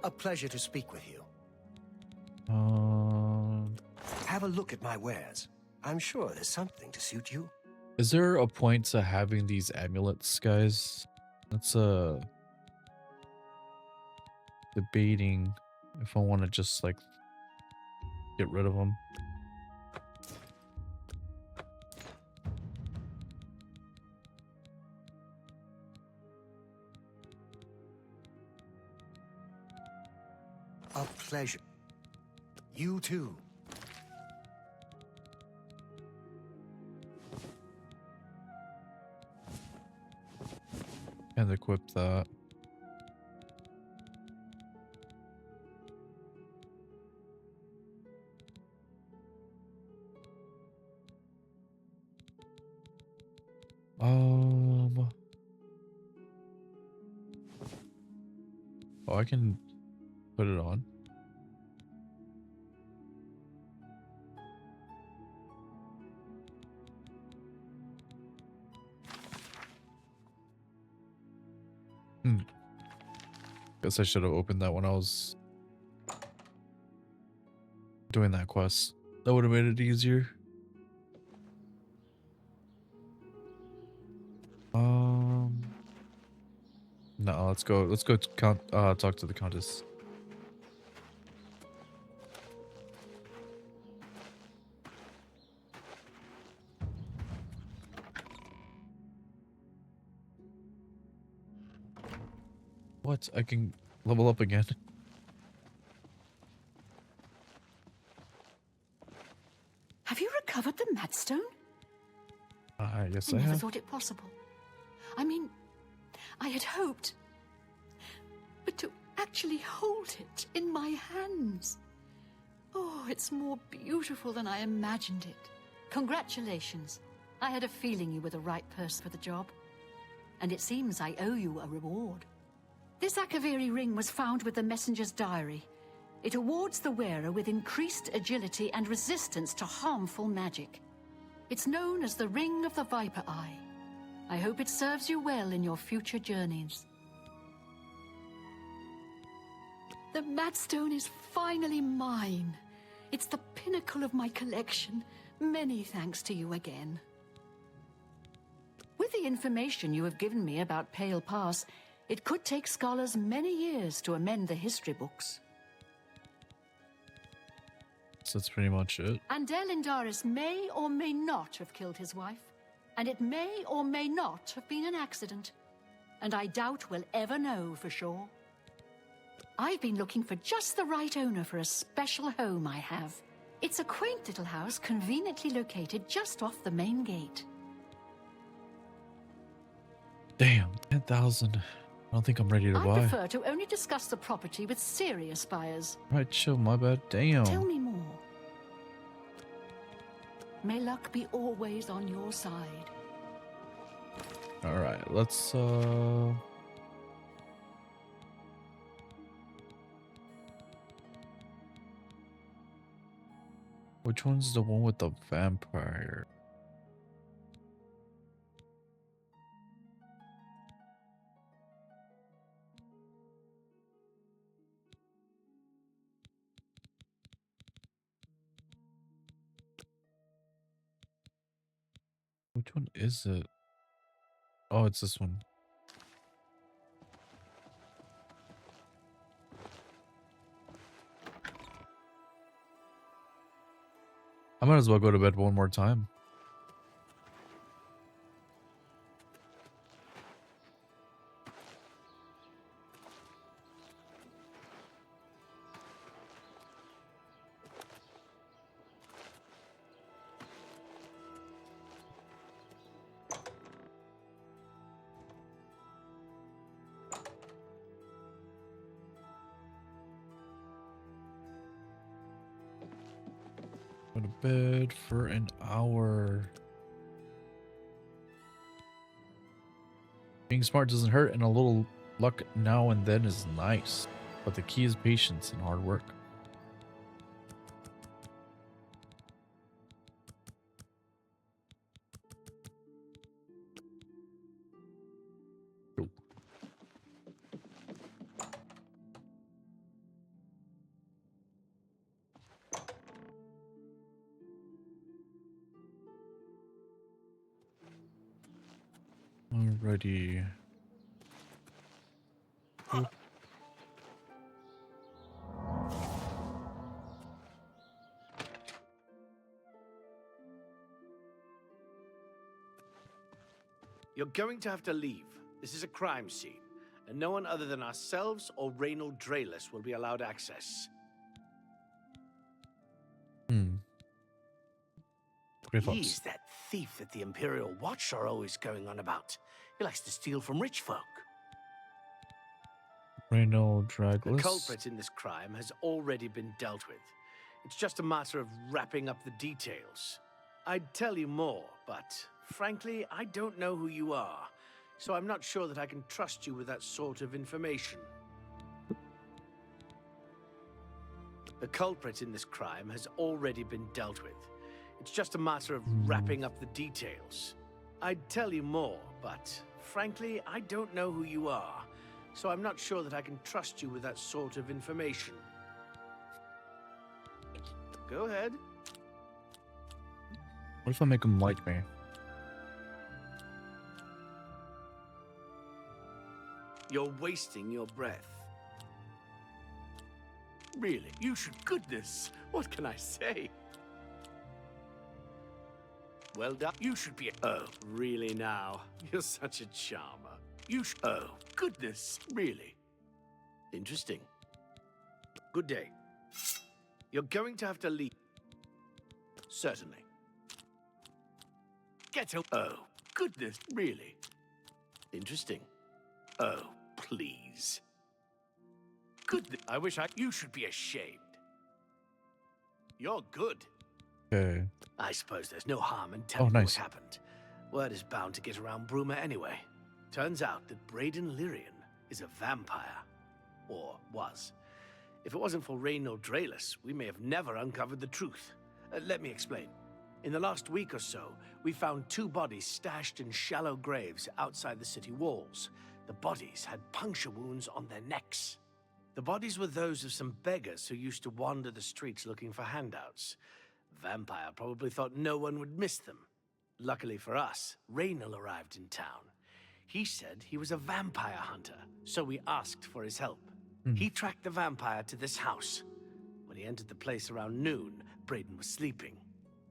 A pleasure to speak with you. Have a look at my wares. I'm sure there's something to suit you. Is there a point to having these amulets, guys? That's debating if I want to just like get rid of them. A pleasure. You too. And equip that. Oh, I can put it on. Guess I should have opened that when I was doing that quest. That would have made it easier. No, let's go talk to the Countess. What? I can level up again. guess I I never have. thought it possible. I mean, I had hoped. But to actually hold it in my hands. Oh, it's more beautiful than I imagined it. Congratulations. I had a feeling you were the right person for the job. And it seems I owe you a reward. This Akaviri ring was found with the messenger's diary. It awards the wearer with increased agility and resistance to harmful magic. It's known as the Ring of the Viper Eye. I hope it serves you well in your future journeys. The Madstone is finally mine. It's the pinnacle of my collection. Many thanks to you again. With the information you have given me about Pale Pass, it could take scholars many years to amend the history books. So that's pretty much it. Andel Indaris may or may not have killed his wife, and it may or may not have been an accident. And I doubt we'll ever know for sure. I've been looking for just the right owner for a special home I have. It's a quaint little house conveniently located just off the main gate. Damn, 10,000. I don't think I'm ready to I buy. prefer to only discuss the property with serious buyers. Right, chill, my bad. Damn. Tell me more. May luck be always on your side. Alright, let's which one's the one with the vampire? Which one is it? Oh, it's this one. I might as well go to bed one more time. Go to bed for an hour. Being smart doesn't hurt, and a little luck now and then is nice. But the key is patience and hard work. Alrighty. Oop. You're going to have to leave. This is a crime scene, and no one other than ourselves or Reynold Drayless will be allowed access. Great He's thoughts. that thief that the Imperial Watch are always going on about. He likes to steal from rich folk. Reynold The Dragless. culprit in this crime has already been dealt with. It's just a matter of wrapping up the details. I'd tell you more, but frankly, I don't know who you are, so I'm not sure that I can trust you with that sort of information. The culprit in this crime has already been dealt with. It's just a matter of wrapping up the details. I'd tell you more, but frankly, I don't know who you are, so I'm not sure that I can trust you with that sort of information. Go ahead. What if I make him like me? You're wasting your breath. Really? You should. Goodness. What can I say? Well done. You should be. Oh, really now? You're such a charmer. You should. Oh, goodness. Really? Interesting. Good day. You're going to have to leave. Certainly. Get a. Oh, goodness, really? Interesting. Oh, please. Good. I wish you should be ashamed. You're good. Okay. I suppose there's no harm in telling you nice. what happened. Word is bound to get around Bruma anyway. Turns out that Braden Lyrian is a vampire. Or was. If it wasn't for Reynald Draelus, we may have never uncovered the truth. Let me explain. In the last week or so, we found 2 bodies stashed in shallow graves outside the city walls. The bodies had puncture wounds on their necks. The bodies were those of some beggars who used to wander the streets looking for handouts. Vampire probably thought no one would miss them. Luckily for us, Reynald arrived in town. He said he was a vampire hunter, so we asked for his help. He tracked the vampire to this house. When he entered the place around noon, Braden was sleeping.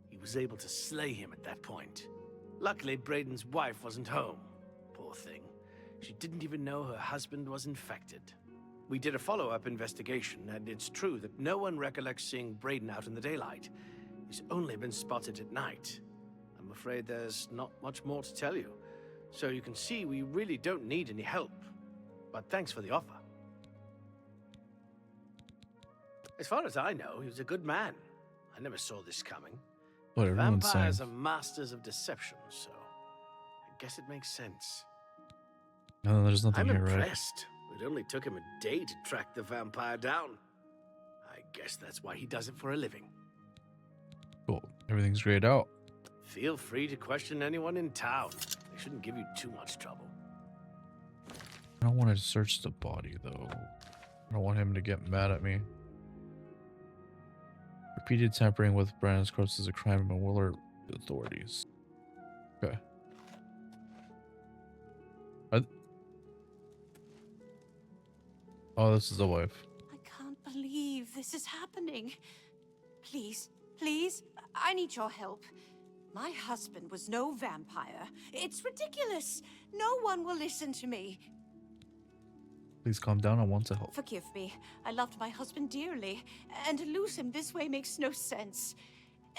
He was able to slay him at that point. Luckily, Braden's wife wasn't home. Poor thing. She didn't even know her husband was infected. We did a follow-up investigation, and it's true that no one recollects seeing Braden out in the daylight. He's only been spotted at night. I'm afraid there's not much more to tell you. So you can see we really don't need any help. But thanks for the offer. As far as I know, he was a good man. I never saw this coming. What everyone's saying. Vampires are masters of deception, so I guess it makes sense. No, there's nothing I'm here, right? impressed. It only took him a day to track the vampire down. I guess that's why he does it for a living. Cool. Everything's grayed out. Feel free to question anyone in town. They shouldn't give you too much trouble. I don't want to search the body, though. I don't want him to get mad at me. Repeated tampering with Brandon's corpse is a crime and will alert the authorities. Okay. Oh, this is the wife. I can't believe this is happening. Please, please, I need your help. My husband was no vampire. It's ridiculous. No one will listen to me. Please calm down. I want to help. Forgive me. I loved my husband dearly, and to lose him this way makes no sense.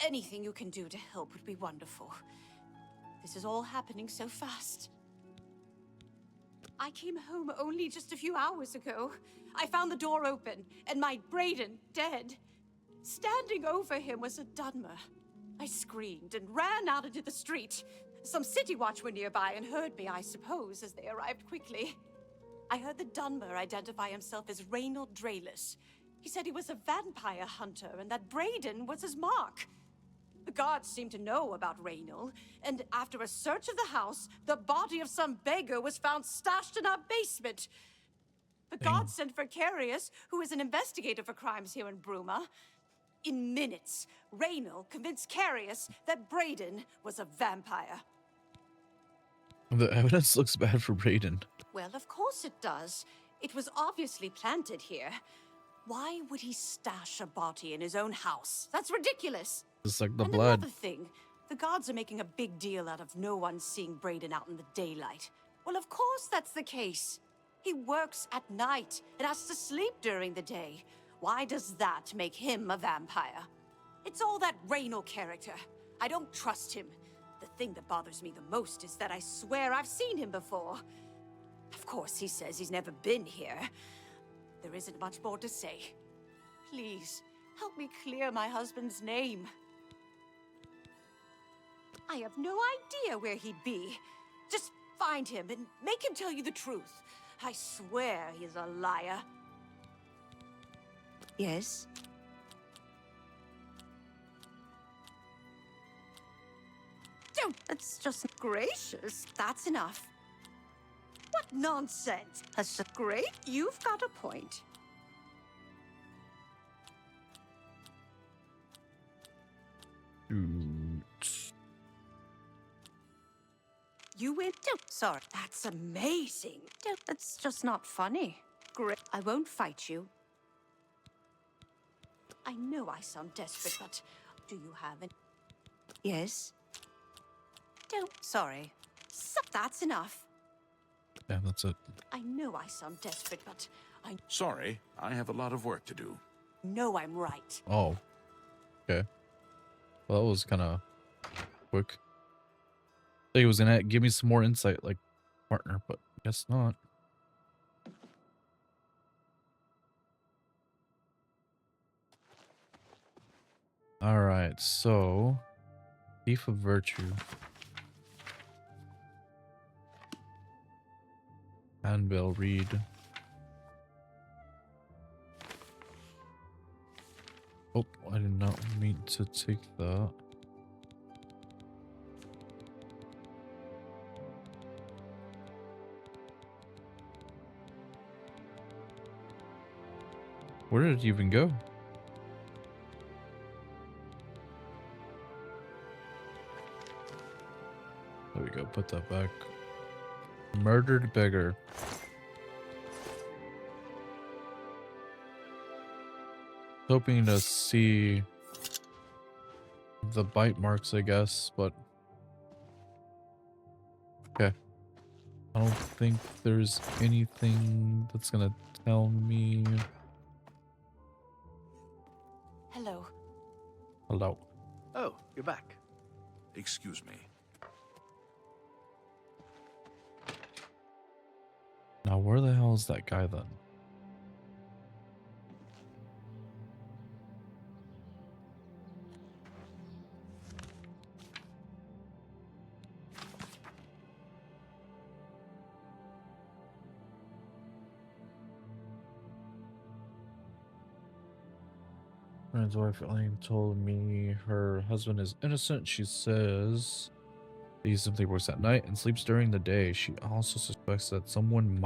Anything you can do to help would be wonderful. This is all happening so fast. I came home only just a few hours ago. I found the door open, and my Braden dead. Standing over him was a Dunmer. I screamed and ran out into the street. Some city watch were nearby and heard me, I suppose, as they arrived quickly. I heard the Dunmer identify himself as Reynald Draelus. He said he was a vampire hunter and that Braden was his mark. The guards seemed to know about Reynald, and after a search of the house, the body of some beggar was found stashed in our basement. The guards sent for Carius, who is an investigator for crimes here in Bruma. In minutes, Reynald convinced Carius that Braden was a vampire. The evidence looks bad for Braden. Well, of course it does. It was obviously planted here. Why would he stash a body in his own house? That's ridiculous. It's like the And blood. another thing, the guards are making a big deal out of no one seeing Braden out in the daylight. Well, of course that's the case. He works at night and has to sleep during the day. Why does that make him a vampire? It's all that Reynald character. I don't trust him. The thing that bothers me the most is that I swear I've seen him before. Of course, he says he's never been here. There isn't much more to say. Please, help me clear my husband's name. I have no idea where he'd be. Just find him and make him tell you the truth. I swear he's a liar. Yes? Don't, that's just gracious. That's enough. What nonsense. That's just great. You've got a point. Shoot. You win too. Sorry. That's amazing. That's just not funny. Great. I won't fight you. I know I sound desperate, but do you have any? Yes? Don't. Sorry. So that's enough. Yeah, that's it. I know I sound desperate, but I Sorry, I have a lot of work to do. know I'm right. Oh. Okay. Well, that was kind of quick. He was gonna give me some more insight, like partner, but guess not. All right, so Thief of Virtue, handbill, read. Oh, I did not mean to take that. Where did it even go? There we go, put that back. Murdered beggar. Hoping to see the bite marks, I guess, but okay. I don't think there's anything that's gonna tell me. Hello. Hello. Oh, you're back. Excuse me. Now, where the hell is that guy then? Friend's wife Elaine told me her husband is innocent. She says he simply works at night and sleeps during the day. She also suspects that someone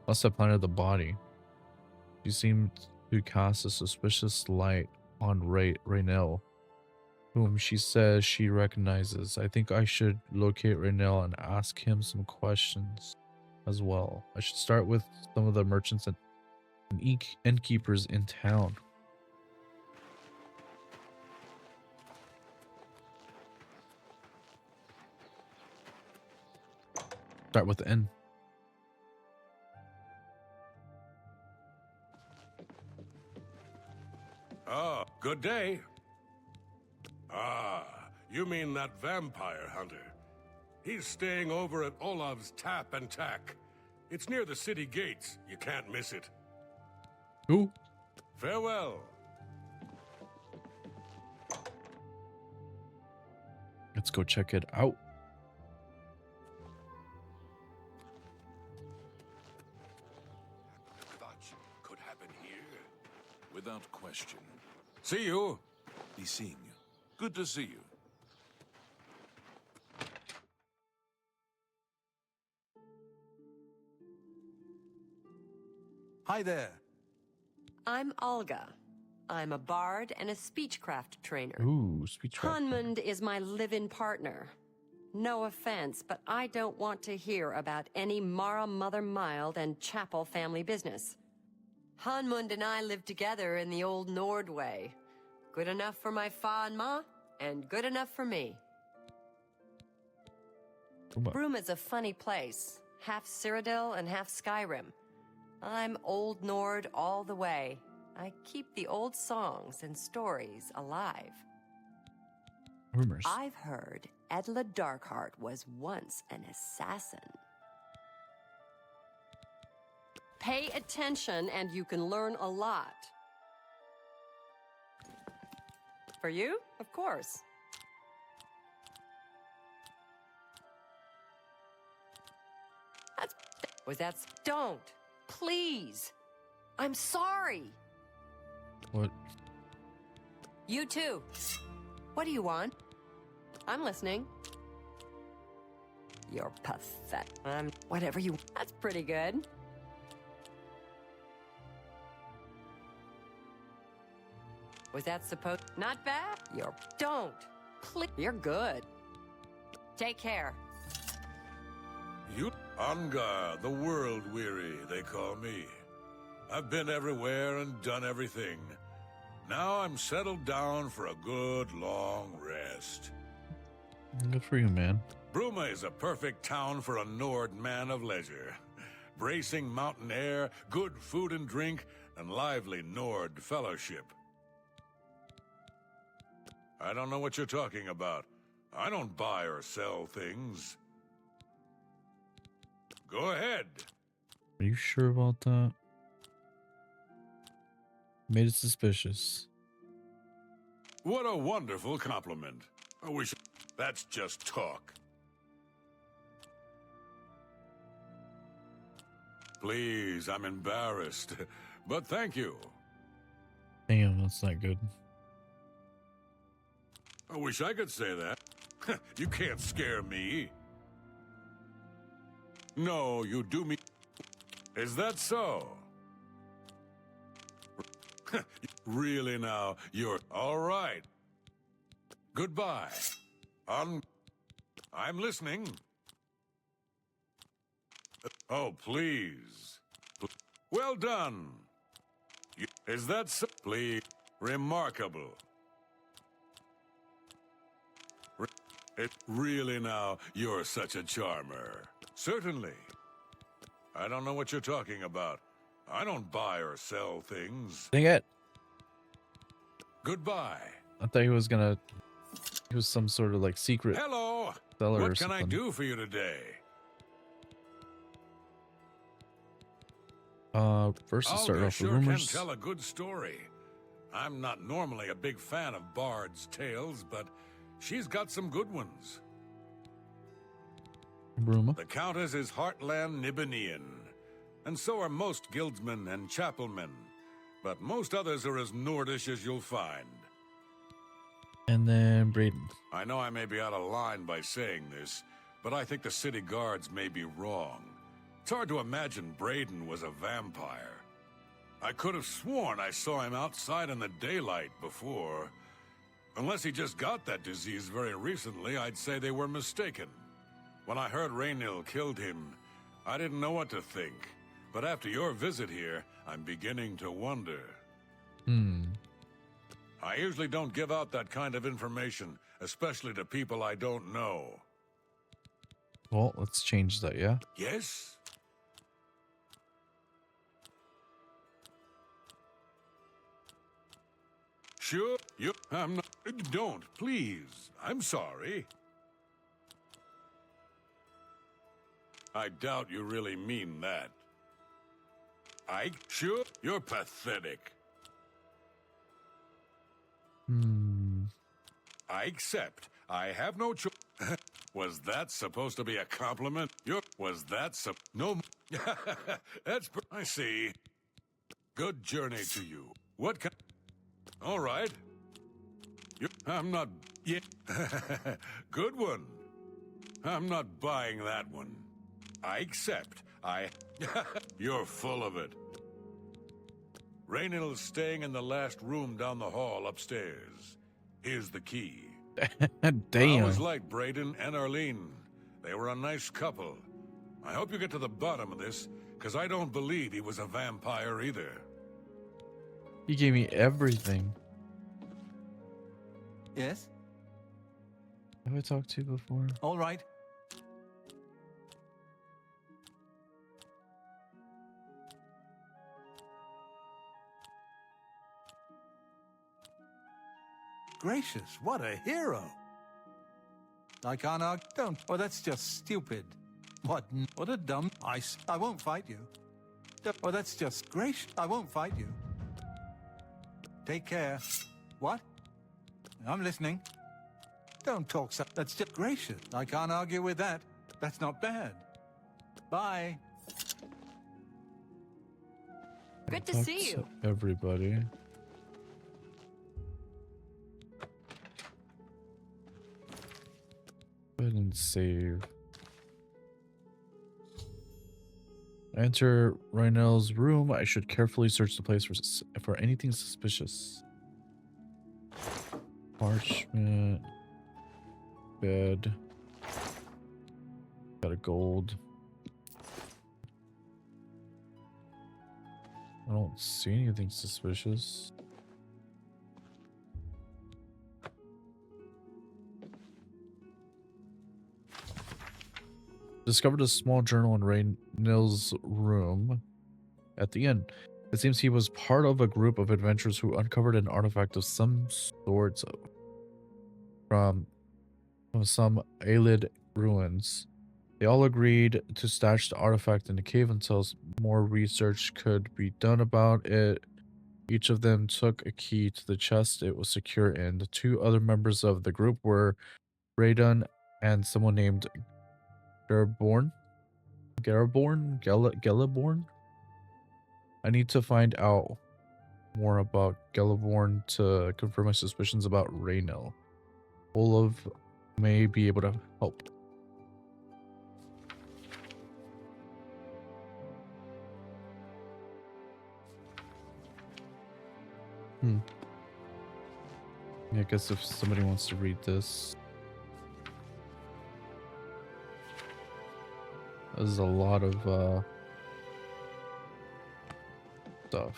must have planted the body. She seemed to cast a suspicious light on Raynell, whom she says she recognizes. I think I should locate Raynell and ask him some questions as well. I should start with some of the merchants and innkeepers in town. Start with the inn. Ah, good day. Ah, you mean that vampire hunter. He's staying over at Olav's Tap and Tack. It's near the city gates. You can't miss it. Who? Farewell. Let's go check it out. Such could happen here. Without question. See you. Be seeing you. Good to see you. Hi there. I'm Olga. I'm a bard and a speechcraft trainer. Ooh, speech. Hanmund is my live-in partner. No offense, but I don't want to hear about any Mara Mother Mild and Chapel family business. Hanmund and I live together in the old Nord way. Good enough for my fa and ma, and good enough for me. Bruma's a funny place. Half Cyrodiil and half Skyrim. I'm Old Nord all the way. I keep the old songs and stories alive. Rumors. I've heard Edla Darkheart was once an assassin. Pay attention and you can learn a lot. For you, of course. Don't. Please. I'm sorry. What? You too. What do you want? I'm listening. You're pathetic. Whatever you... That's pretty good. Was that supposed... Not bad? Don't. Please. You're good. Take care. You... Angar, the world-weary, they call me. I've been everywhere and done everything. Now I'm settled down for a good long rest. Good for you, man. Bruma is a perfect town for a Nord man of leisure. Bracing mountain air, good food and drink, and lively Nord fellowship. I don't know what you're talking about. I don't buy or sell things. Go ahead. Are you sure about that? Made it suspicious. What a wonderful compliment. I wish... That's just talk. Please, I'm embarrassed. But thank you. Damn, that's not good. I wish I could say that. You can't scare me. No, you do me... Is that so? Really now, you're... All right. Goodbye. I'm listening. Oh, please. Well done. Is that so? Please. Remarkable. Really now, you're such a charmer. Certainly. I don't know what you're talking about. I don't buy or sell things. Dang it. Goodbye. I thought he was gonna... He was some sort of like secret Hello. seller or What can I something. do for you today? First to start Olga off with sure can rumors. tell a good story. I'm not normally a big fan of bards' tales, but she's got some good ones. Rumor. The Countess is Heartland Nibanian, and so are most guildsmen and chapelmen, but most others are as Nordish as you'll find. And then Braden. I know I may be out of line by saying this, but I think the city guards may be wrong. It's hard to imagine Braden was a vampire. I could have sworn I saw him outside in the daylight before. Unless he just got that disease very recently, I'd say they were mistaken. When I heard Raynil killed him, I didn't know what to think. But after your visit here, I'm beginning to wonder. I usually don't give out that kind of information, especially to people I don't know. Well, let's change that, yeah? Yes? Sure, I'm not... Don't, please. I'm sorry. I doubt you really mean that. Sure, you're pathetic. I accept. I have no choice. Was that supposed to be a compliment? Was that no? That's... I see. Good journey to you. What can... All right. I'm not... Yeah. Good one. I'm not buying that one. I accept. You're full of it. Raynil is staying in the last room down the hall upstairs. Here's the key. I Damn. always liked Braden and Arlene. They were a nice couple. I hope you get to the bottom of this, because I don't believe he was a vampire either. He gave me everything. Yes? Have I talked to you before? All right. Gracious, what a hero! I can't argue. Don't. Oh, that's just stupid. What a dumb... I won't fight you. Oh, that's just... Gracious, I won't fight you. Take care. What? I'm listening. Don't talk so... That's just... Gracious, I can't argue with that. That's not bad. Bye. Good to Talked see you. Everybody. Go ahead and save. I enter Raynel's room. I should carefully search the place for anything suspicious. Parchment. Bed. Got a gold. I don't see anything suspicious. Discovered a small journal in Raynil's room at the inn. It seems he was part of a group of adventurers who uncovered an artifact of some sort from of some Aelid ruins. They all agreed to stash the artifact in the cave until more research could be done about it. Each of them took a key to the chest it was secure in. The two other members of the group were Raydon and someone named Garaborn. Gelaborn? I need to find out more about Gelaborn to confirm my suspicions about Raynell. Olaf may be able to help. Yeah, I guess if somebody wants to read this. There's a lot of stuff.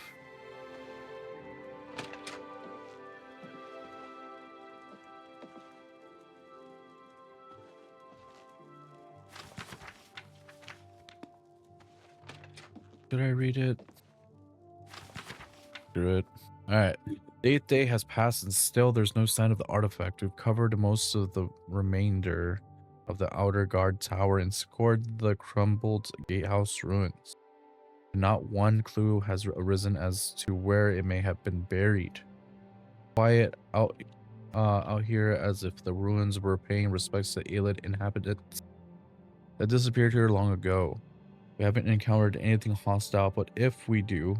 Did I read it? Good. Alright. The 8th day has passed and still there's no sign of the artifact. We've covered most of the remainder of the outer guard tower and scored the crumbled gatehouse ruins. Not one clue has arisen as to where it may have been buried. Quiet out here as if the ruins were paying respects to Aelid inhabitants that disappeared here long ago. We haven't encountered anything hostile, but if we do,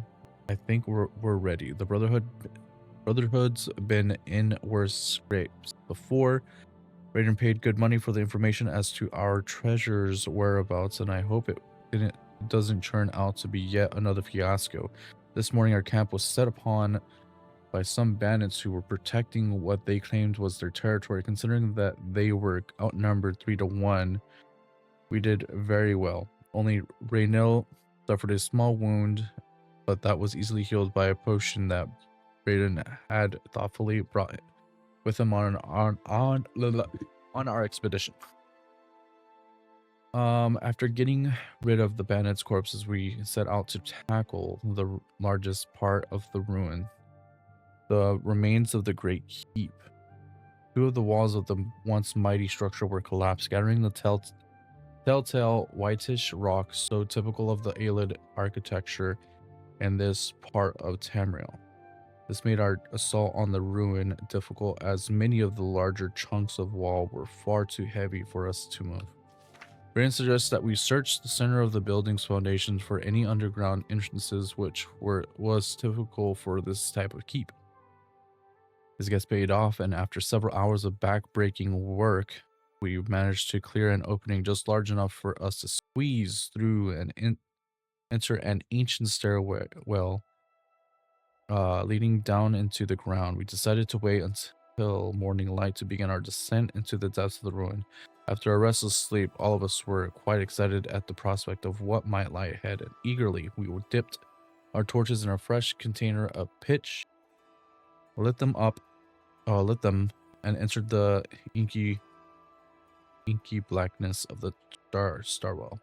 I think we're ready. The Brotherhood's been in worse scrapes before. Raiden paid good money for the information as to our treasure's whereabouts, and I hope it doesn't turn out to be yet another fiasco. This morning our camp was set upon by some bandits who were protecting what they claimed was their territory. Considering that they were outnumbered 3 to 1, we did very well. Only Raynell suffered a small wound, but that was easily healed by a potion that Raiden had thoughtfully brought with him on our expedition. After getting rid of the bandits' corpses, we set out to tackle the largest part of the ruin, the remains of the Great Keep. 2 of the walls of the once mighty structure were collapsed, scattering the telltale whitish rock so typical of the Aelid architecture in this part of Tamriel. This made our assault on the ruin difficult, as many of the larger chunks of wall were far too heavy for us to move. Raiden suggests that we search the center of the building's foundations for any underground entrances, which was typical for this type of keep. This gets paid off, and after several hours of back-breaking work, we managed to clear an opening just large enough for us to squeeze through and enter an ancient stairwell leading down into the ground. We decided to wait until morning light to begin our descent into the depths of the ruin. After a restless sleep, all of us were quite excited at the prospect of what might lie ahead, and eagerly we dipped our torches in a fresh container of pitch, lit them, and entered the inky blackness of the stairwell.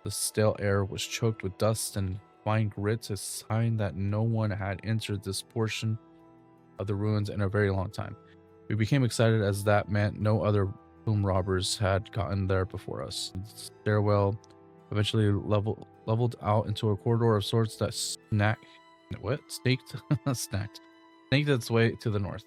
The stale air was choked with dust and fine grit, a sign that no one had entered this portion of the ruins in a very long time. We became excited as that meant no other tomb robbers had gotten there before us. The stairwell eventually leveled out into a corridor of sorts that snaked its way to the north.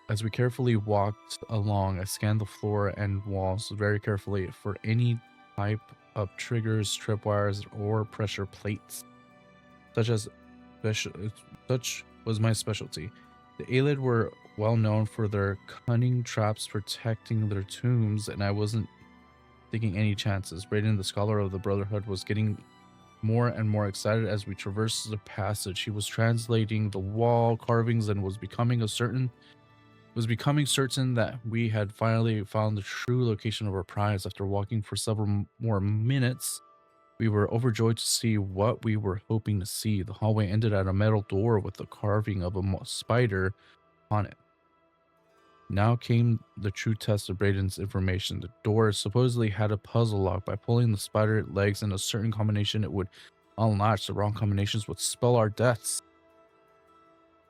As we carefully walked along, I scanned the floor and walls very carefully for any type of triggers, tripwires, or pressure plates. Such was my specialty. The Aelid were well known for their cunning traps protecting their tombs, and I wasn't taking any chances. Raiden, the scholar of the Brotherhood, was getting more and more excited as we traversed the passage. He was translating the wall carvings and was becoming certain that we had finally found the true location of our prize. After walking for several more minutes, we were overjoyed to see what we were hoping to see. The hallway ended at a metal door with the carving of a spider on it. Now came the true test of Brayden's information. The door supposedly had a puzzle lock. By pulling the spider legs in a certain combination, it would unlatch. The wrong combinations would spell our deaths,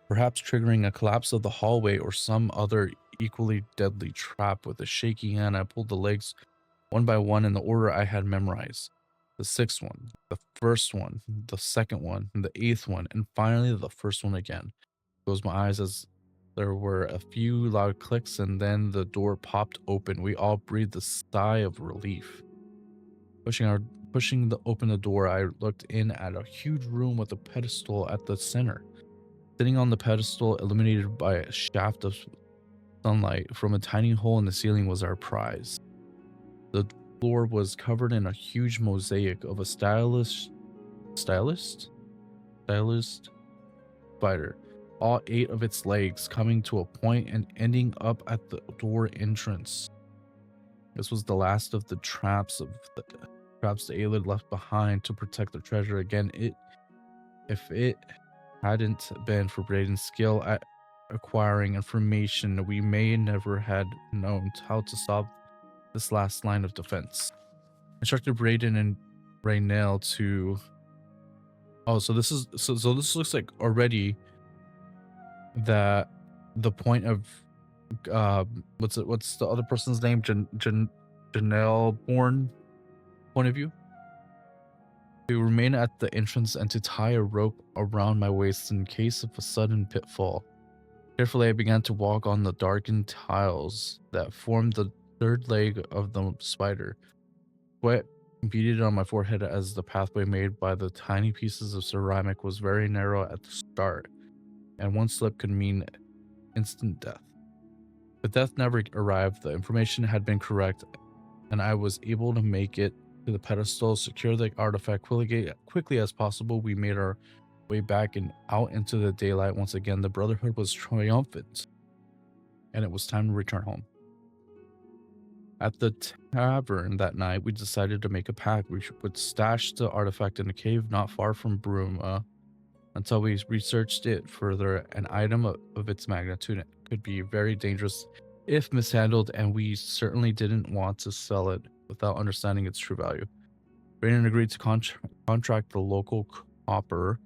perhaps triggering a collapse of the hallway or some other equally deadly trap. With a shaky hand, I pulled the legs one by one in the order I had memorized. The sixth one, the first one, the second one, the eighth one, and finally the first one again. Closed my eyes as there were a few loud clicks, and then the door popped open. We all breathed a sigh of relief. Open the door, I looked in at a huge room with a pedestal at the center. Sitting on the pedestal, illuminated by a shaft of sunlight from a tiny hole in the ceiling, was our prize. The floor was covered in a huge mosaic of a stylist spider, all 8 of its legs coming to a point and ending up at the door entrance. This was the last of the traps the Aelid left behind to protect the treasure. Again, if it hadn't been for Brayden's skill at acquiring information, we may never had known how to solve this last line of defense. I instructed Brayden and Raynell to... Oh, so this looks like already that the point of what's the other person's name? Janelle Bourne point of view? To remain at the entrance and to tie a rope around my waist in case of a sudden pitfall. Carefully, I began to walk on the darkened tiles that formed the third leg of the spider. Sweat beaded on my forehead as the pathway made by the tiny pieces of ceramic was very narrow at the start, and one slip could mean instant death. But death never arrived. The information had been correct, and I was able to make it to the pedestal, secure the artifact quickly as possible. We made our way back and out into the daylight. Once again, the Brotherhood was triumphant, and it was time to return home. At the tavern that night, we decided to make a pact. We would stash the artifact in a cave not far from Bruma until we researched it further. An item of its magnitude could be very dangerous if mishandled, and we certainly didn't want to sell it without understanding its true value. Brayden agreed to contract the local copper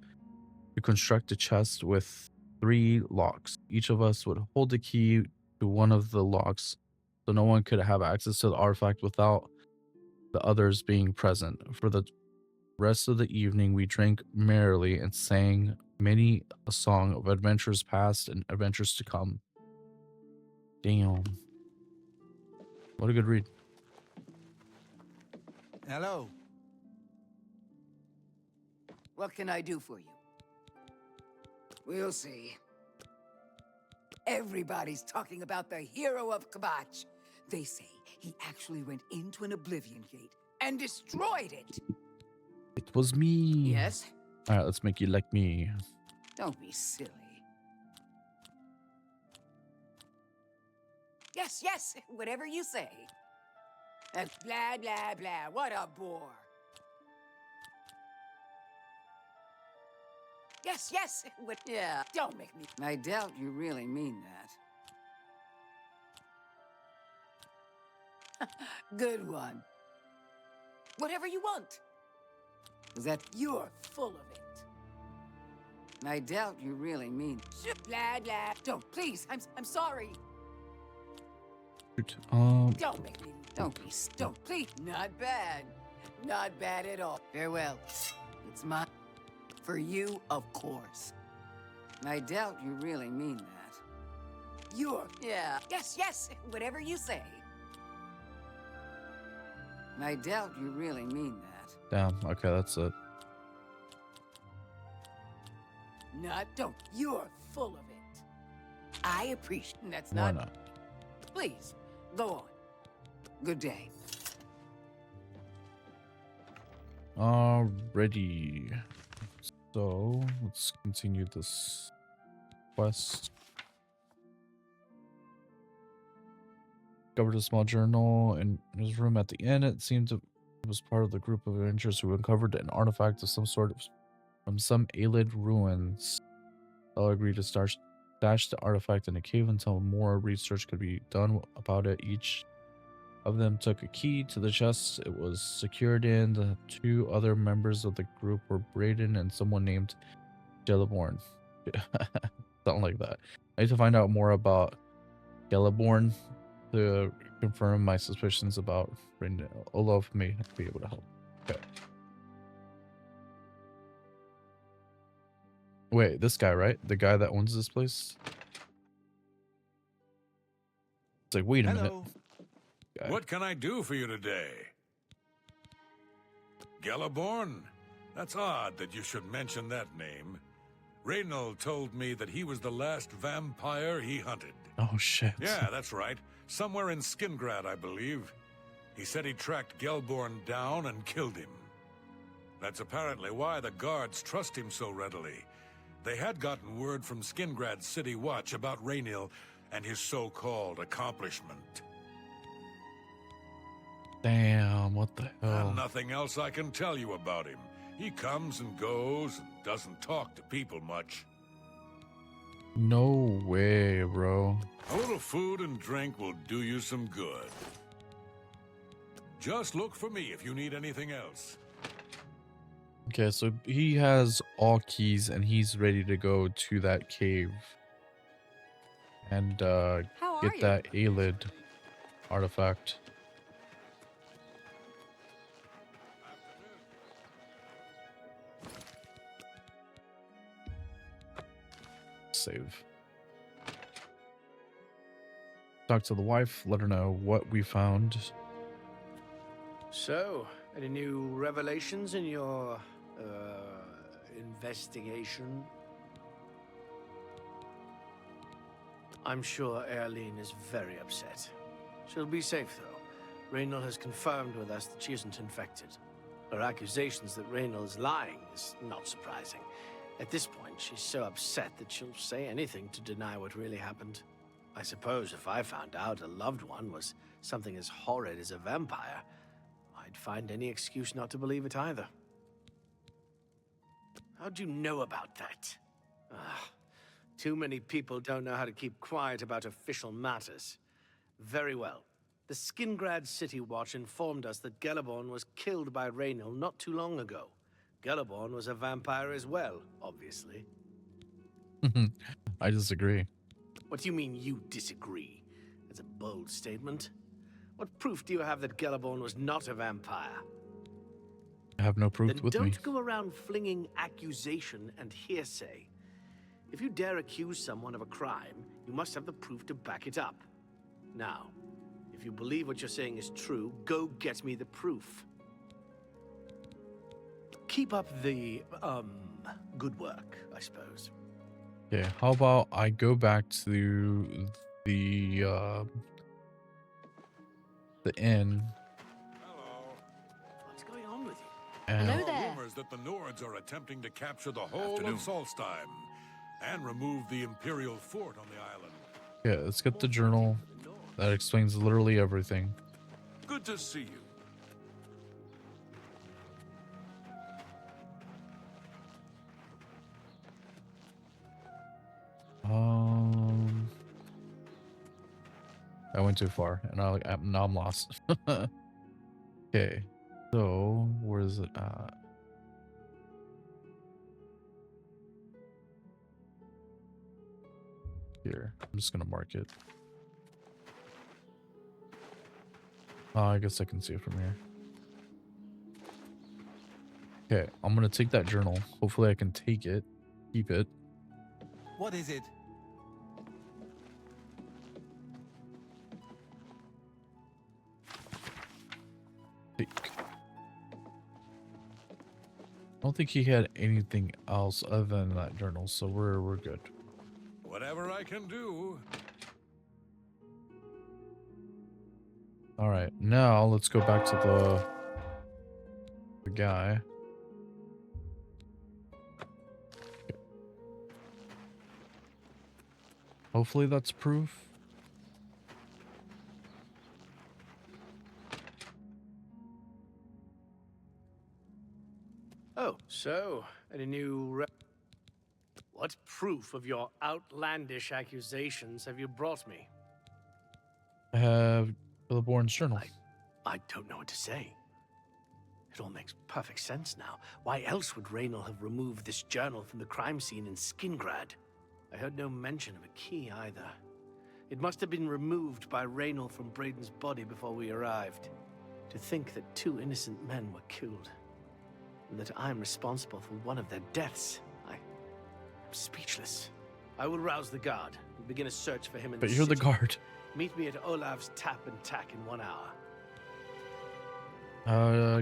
to construct a chest with 3 locks. Each of us would hold the key to one of the locks, so no one could have access to the artifact without the others being present. For the rest of the evening, we drank merrily and sang many a song of adventures past and adventures to come. Damn. What a good read. Hello. What can I do for you? We'll see. Everybody's talking about the hero of Kabach. They say he actually went into an Oblivion gate and destroyed it. It was me. Yes? Alright, let's make you like me. Don't be silly. Yes, yes, whatever you say. Blah, blah, blah. What a bore. Yes, yes, what? Yeah, don't make me. I doubt you really mean that. Good one. Whatever you want. That you're full of it. I doubt you really mean. Blah, blah. Don't, please. I'm sorry. Shoot. Don't make me. Don't, please. Not bad. Not bad at all. Farewell. It's mine. For you, of course. I doubt you really mean that. Yeah. Yes, yes, whatever you say. I doubt you really mean that. Damn, okay, that's it. Don't. You're full of it. I appreciate. That's Why not. not? Please, go on. Good day. Alrighty. So, let's continue this quest. Discovered a small journal in his room at the inn. It seemed it was part of the group of adventurers who uncovered an artifact of some sort from some Aelid ruins. All agreed to stash the artifact in a cave until more research could be done about it. Each of them took a key to the chest it was secured in. The 2 other members of the group were Brayden and someone named Jelliborn. Something like that. I need to find out more about Geliborn to confirm my suspicions about Olaf may be able to help. Okay. Wait, this guy, right? The guy that owns this place? It's like, wait a minute. Hello. Guy. What can I do for you today? Geliborn? That's odd that you should mention that name. Reynald told me that he was the last vampire he hunted. Oh, shit. Yeah, that's right. Somewhere in Skingrad, I believe. He said he tracked Gelborn down and killed him. That's apparently why the guards trust him so readily. They had gotten word from Skingrad's City Watch about Raynil and his so-called accomplishment. Damn, what the hell? And nothing else I can tell you about him. He comes and goes and doesn't talk to people much. No way, bro. A little food and drink will do you some good. Just look for me if you need anything else. Okay, so he has all keys and he's ready to go to that cave and How are get you? that Aelid artifact. Save. Talk to the wife, let her know what we found. So, any new revelations in your investigation? I'm sure Erlene is very upset. She'll be safe, though. Raynal has confirmed with us that she isn't infected. Her accusations that Raynal is lying is not surprising. At this point, she's so upset that she'll say anything to deny what really happened. I suppose if I found out a loved one was something as horrid as a vampire, I'd find any excuse not to believe it either. How'd you know about that? Too many people don't know how to keep quiet about official matters. Very well. The Skingrad City Watch informed us that Geliborn was killed by Raynal not too long ago. Geliborn was a vampire as well, obviously. I disagree. What do you mean you disagree? That's a bold statement. What proof do you have that Geliborn was not a vampire? I have no proof Then with don't me. go around flinging accusation and hearsay. If you dare accuse someone of a crime, you must have the proof to back it up. Now, if you believe what you're saying is true, go get me the proof. Keep up the, good work, I suppose. Okay, how about I go back to the inn Hello. What's going on with you? and Hello There are there. rumors that the Nords are attempting to capture the whole of Solstheim and remove the Imperial fort on the island. yeah, let's get the journal that explains literally everything. Good to see you. I went too far, and now I'm lost. Okay, so where is it at? Here, I'm just gonna mark it. I guess I can see it from here. Okay, I'm gonna take that journal. Hopefully I can take it, keep it. What is it? Take. I don't think he had anything else other than that journal, so we're good. Whatever I can do. All right, now let's go back to the guy. Okay. Hopefully that's proof. Oh, so, any new what proof of your outlandish accusations have you brought me? I have Geliborn's journal. I don't know what to say. It all makes perfect sense now. Why else would Raynal have removed this journal from the crime scene in Skingrad? I heard no mention of a key either. It must have been removed by Raynor from Braden's body before we arrived. To think that 2 innocent men were killed, and that I'm responsible for one of their deaths, I'm speechless. I will rouse the guard and begin a search for him in But the you're the city. guard. Meet me at Olav's Tap and Tack in 1 hour.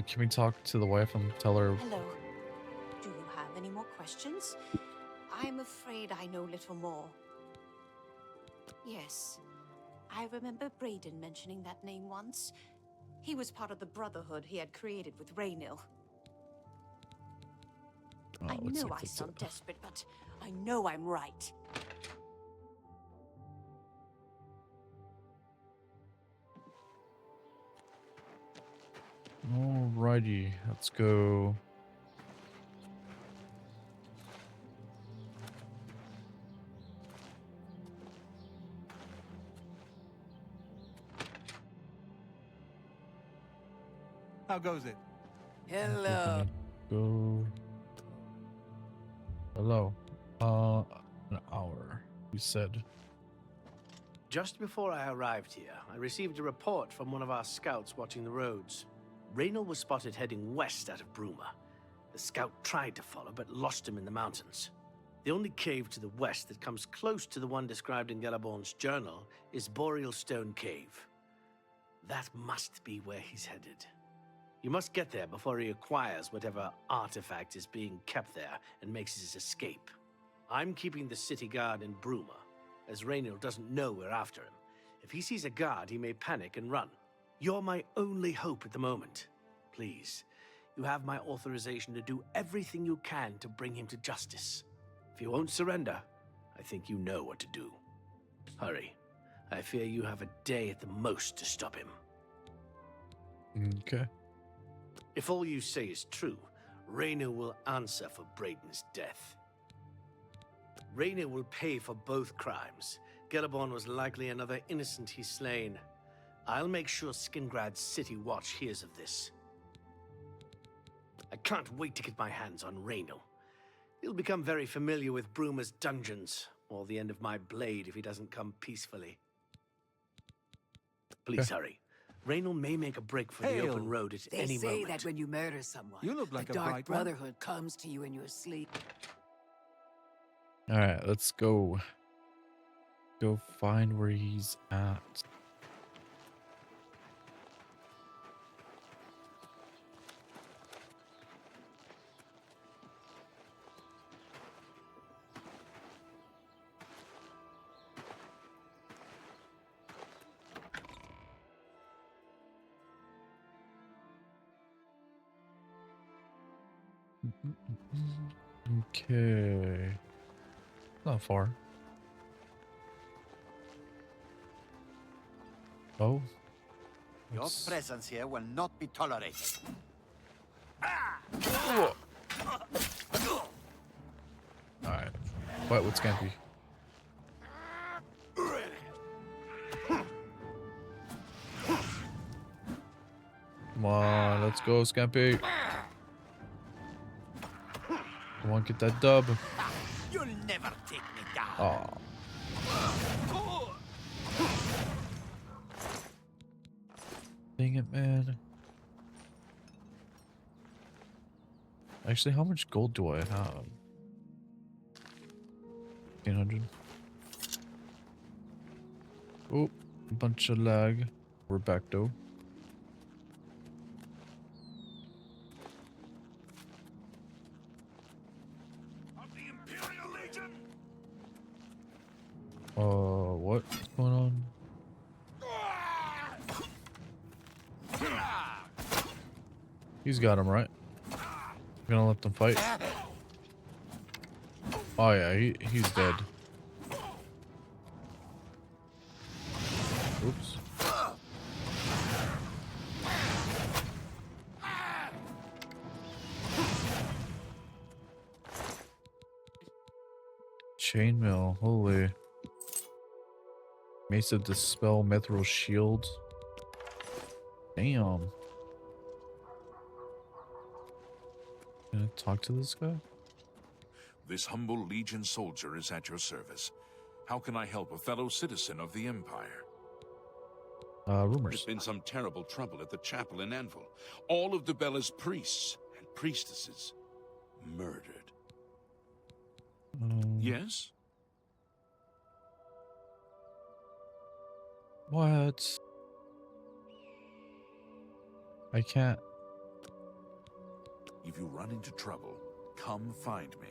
Can we talk to the wife and tell her? Hello. Do you have any more questions? I'm afraid I know little more. Yes. I remember Braden mentioning that name once. He was part of the Brotherhood he had created with Raynil. I looks know like I it's sound desperate, but I know I'm right. Alrighty, let's go. How goes it? Hello. Go. Hello. An hour. You said. Just before I arrived here, I received a report from one of our scouts watching the roads. Raynor was spotted heading west out of Bruma. The scout tried to follow, but lost him in the mountains. The only cave to the west that comes close to the one described in Galaborn's journal is Boreal Stone Cave. That must be where he's headed. You must get there before he acquires whatever artifact is being kept there and makes his escape. I'm keeping the city guard in Bruma, as Raynor doesn't know we're after him. If he sees a guard, he may panic and run. You're my only hope at the moment. Please, you have my authorization to do everything you can to bring him to justice. If you won't surrender, I think you know what to do. Hurry. I fear you have a day at the most to stop him. Okay. If all you say is true, Raynor will answer for Braden's death. Raynor will pay for both crimes. Galaborn was likely another innocent he's slain. I'll make sure Skingrad's City Watch hears of this. I can't wait to get my hands on Raynor. He'll become very familiar with Bruma's dungeons, or the end of my blade if he doesn't come peacefully. Please hurry. Raynor may make a break for the open road at They any say moment. that when you murder someone, You look like the a Dark bright one. Brotherhood comes to you in your sleep. Alright, let's go. Go find where he's at. Okay. Not far. Oh. Your Let's- presence here will not be tolerated. Alright. Fight with Scampy. Come on, let's go, Scampy. Come on, get that dub. You'll never take me down. Oh. Dang it, man. Actually, how much gold do I have? 800. Oh, a bunch of lag. We're back though. Of the Imperial Legion! What's going on? He's got him, right? Gonna let them fight. Oh yeah, he's dead. Oops. Chainmail, holy. Mace of Dispel, Mithril Shield. Damn. Can I talk to this guy? This humble Legion soldier is at your service. How can I help a fellow citizen of the Empire? Rumors. There's been some terrible trouble at the chapel in Anvil. All of Debella's priests and priestesses murdered. Yes? What? I can't. If you run into trouble, come find me.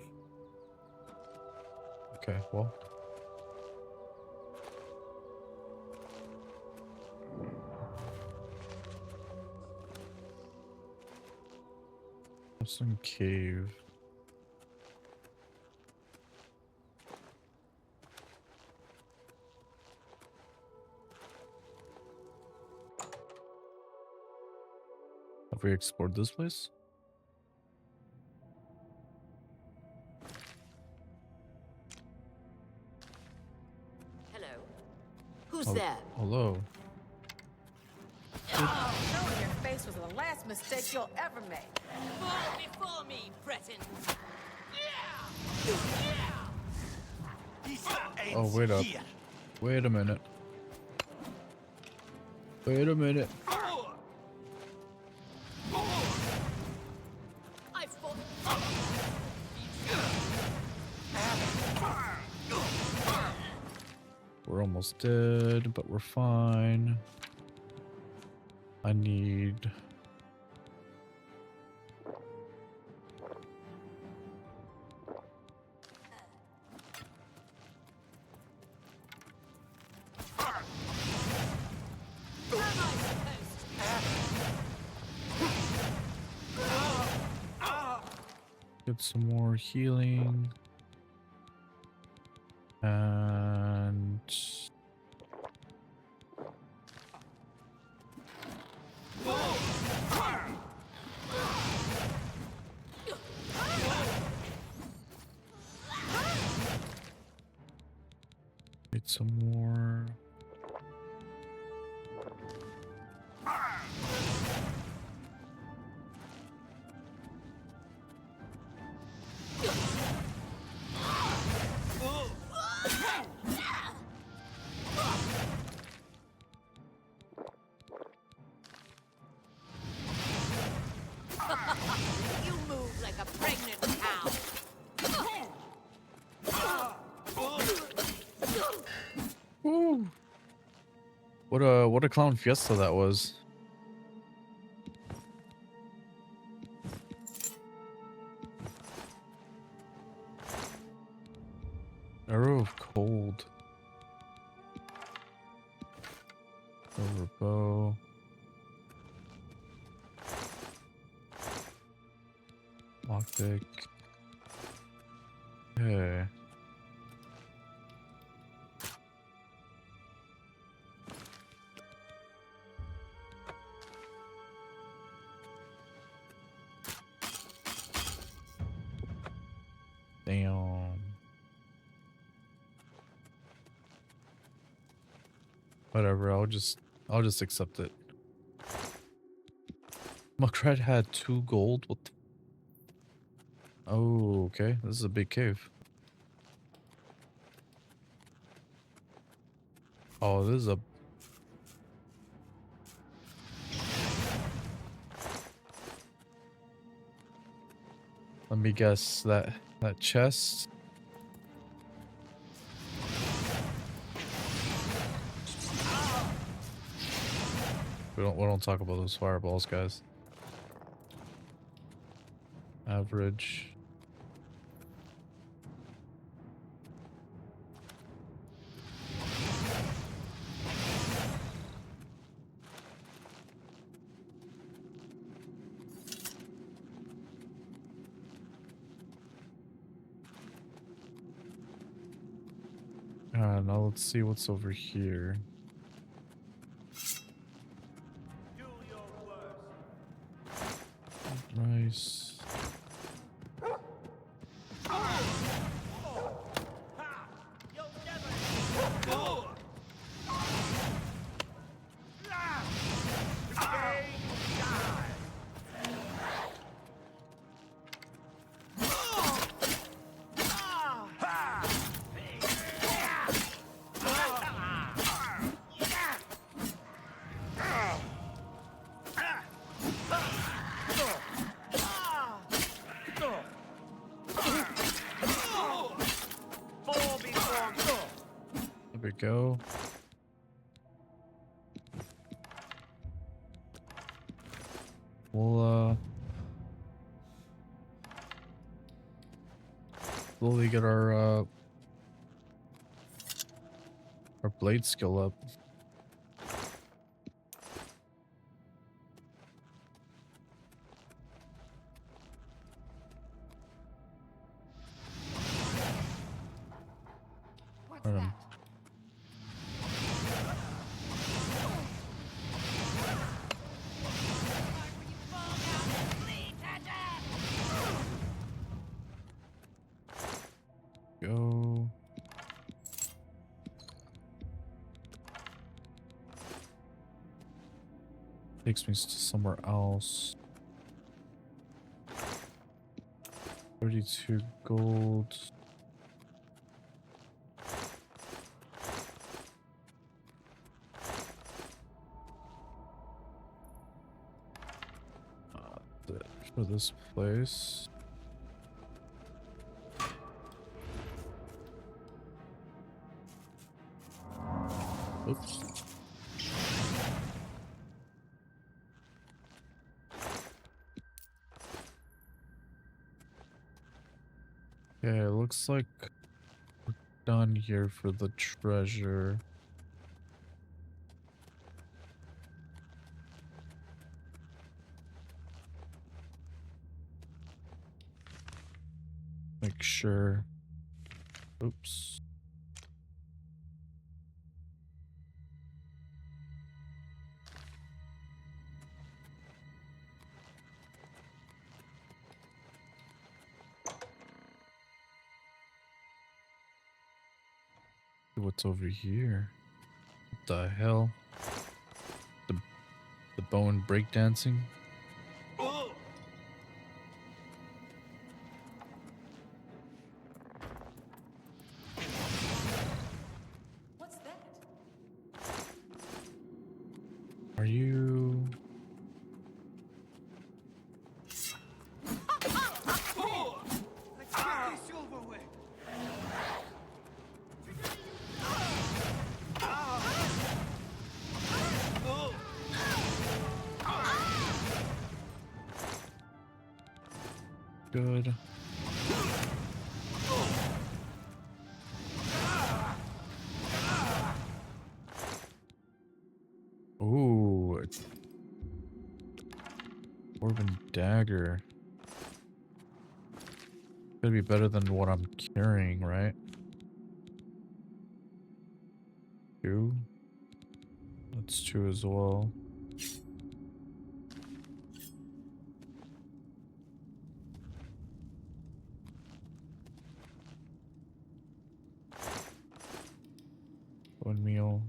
Okay, well. Some cave. Have we explored this place? Hello. Who's that? Hello. Oh, showing your face was the last mistake you'll ever make. Fall before me, Breton. Oh, wait up. Wait a minute. Wait a minute. I fought. We're almost dead, but we're fine. I need... Get some more healing. And... Get some more. You move like a pregnant cow. Woo. What a clown fiesta that was. Arrow of cold. Silver bow. Lockpick. Okay. Damn. Whatever, I'll just accept it. Muckrat had 2 gold. What the... Oh, okay. This is a big cave. Oh, this is a... Let me guess, that chest. We don't talk about those fireballs, guys. Average. Now let's see what's over here. Nice. we go. We'll slowly get our blade skill up. What's Right on. that? Go. Takes me to somewhere else. 32 gold. For this place. Oops. Okay, it looks like we're done here for the treasure. Make sure. Oops. What's over here? What the hell? The bone breakdancing? What's that? Are you? Good. Ooh. Dwarven dagger. Could be better than what I'm carrying, right? 2. That's 2 as well. One meal.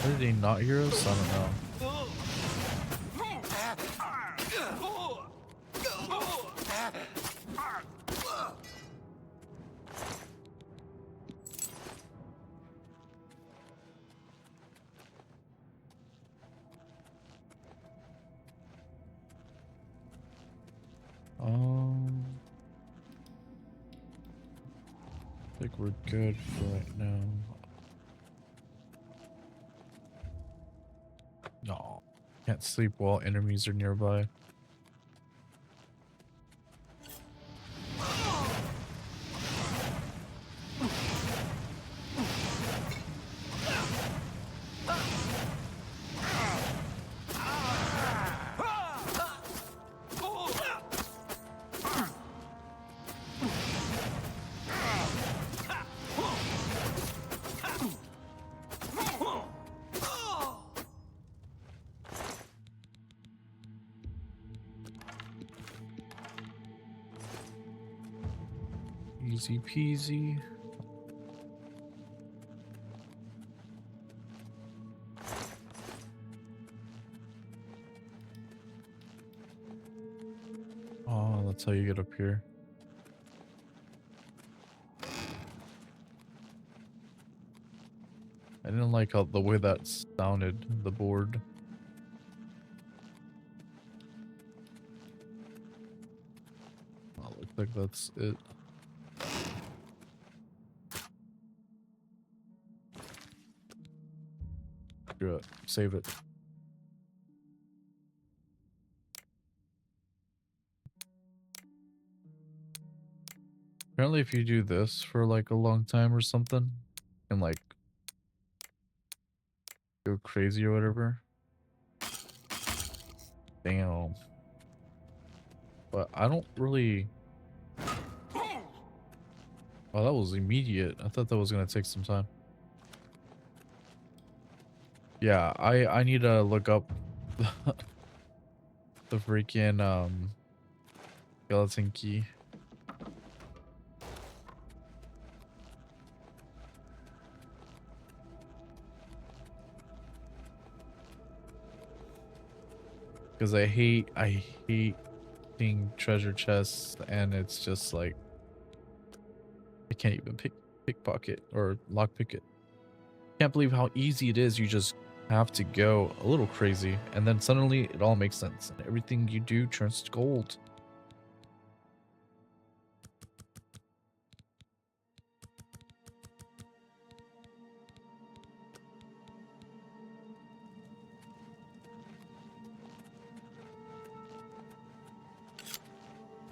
Why did he not hear us? I don't know. I think we're good for right now. No, can't sleep while enemies are nearby. Easy peasy. Oh, that's how you get up here. I didn't like how the way that sounded, the board. Oh, looks like that's it. Screw it. Save it. Apparently if you do this for like a long time or something, and like go crazy or whatever. Damn. But I don't really... Oh, that was immediate. I thought that was gonna take some time. Yeah, I need to look up the freaking skeleton key. Because I hate seeing treasure chests, and it's just like I can't even pickpocket or lockpick it. Can't believe how easy it is. You just have to go a little crazy, and then suddenly it all makes sense, and everything you do turns to gold.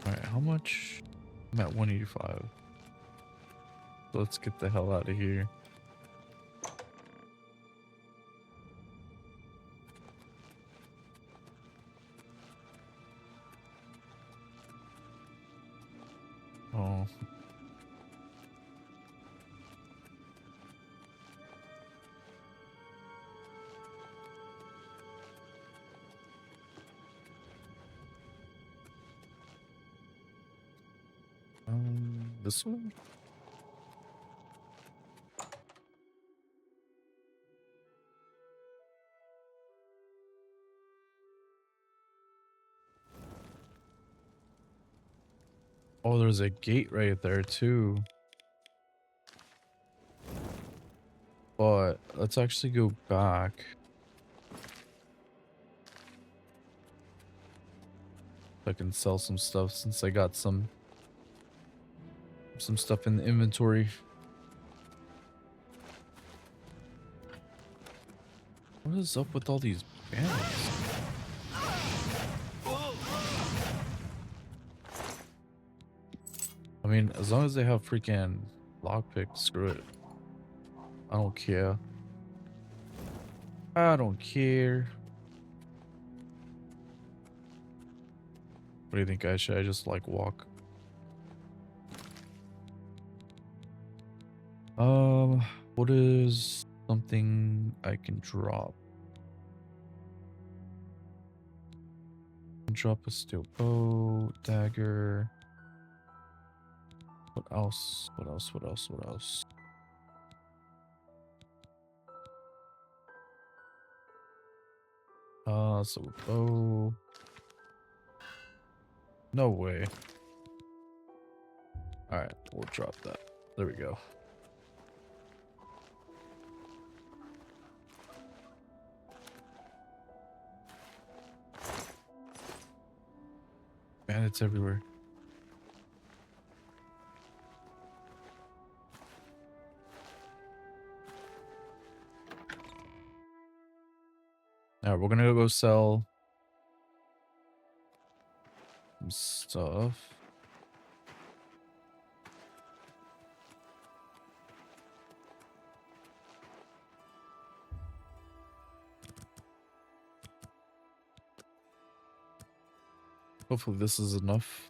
All right, how much? I'm at 185. So let's get the hell out of here. Oh. This one? Oh, there's a gate right there too. But let's actually go back. I can sell some stuff since I got some stuff in the inventory. What is up with all these bandits? I mean, as long as they have freaking lockpick, screw it. I don't care. I don't care. What do you think, guys? Should I just like walk? What is something I can drop? Drop a steel bow, dagger. What else? What else? What else? What else? So a bow. No way. Alright, we'll drop that. There we go. Bandits everywhere. Alright, we're gonna go sell some stuff. Hopefully this is enough.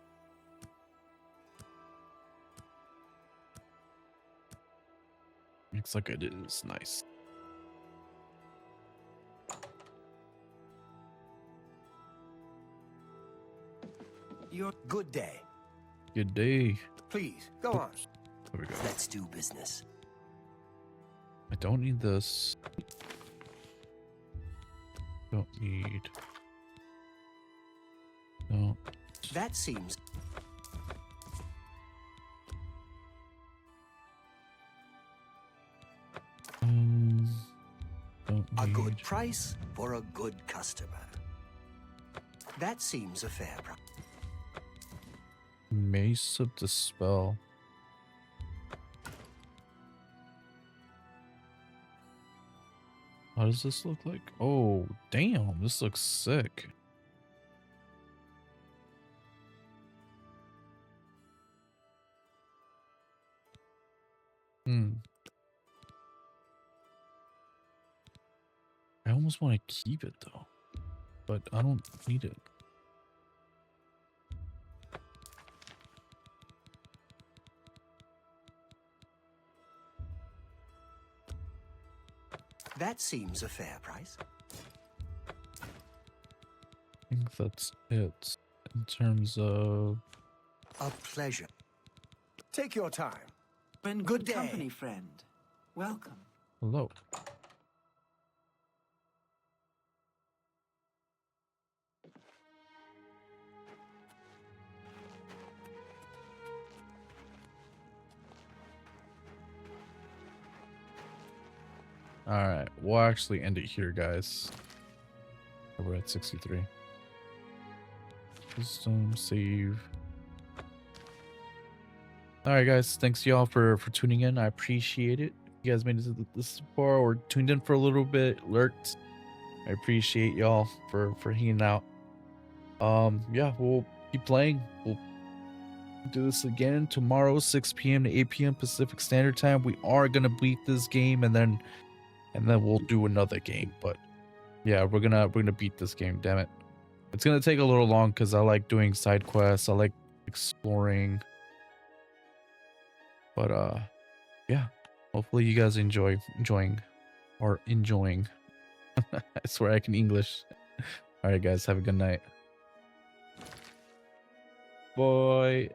Looks like it is. Nice. Your good day. Good day. Please, go on. There we go. Let's do business. I don't need this. Don't need. No. That seems... A good Engage. price for a good customer. That seems a fair price. Mace of Dispel. How does this look like? Oh, damn, this looks sick. I almost want to keep it though, but I don't need it. That seems a fair price. I think that's it in terms of. A pleasure. Take your time. And Good day. company, friend. Welcome. Hello. All right, we'll actually end it here, guys. We're at 63. System save. All right, guys. Thanks y'all for tuning in. I appreciate it. You guys made it to this far or tuned in for a little bit, lurked. I appreciate y'all for hanging out. Yeah, we'll keep playing. We'll do this again tomorrow, 6 p.m. to 8 p.m. Pacific Standard Time. We are gonna beat this game, and then we'll do another game. But yeah, we're gonna beat this game. Damn it! It's gonna take a little long because I like doing side quests. I like exploring. But yeah. Hopefully you guys enjoying. I swear I can English. All right, guys. Have a good night. Bye.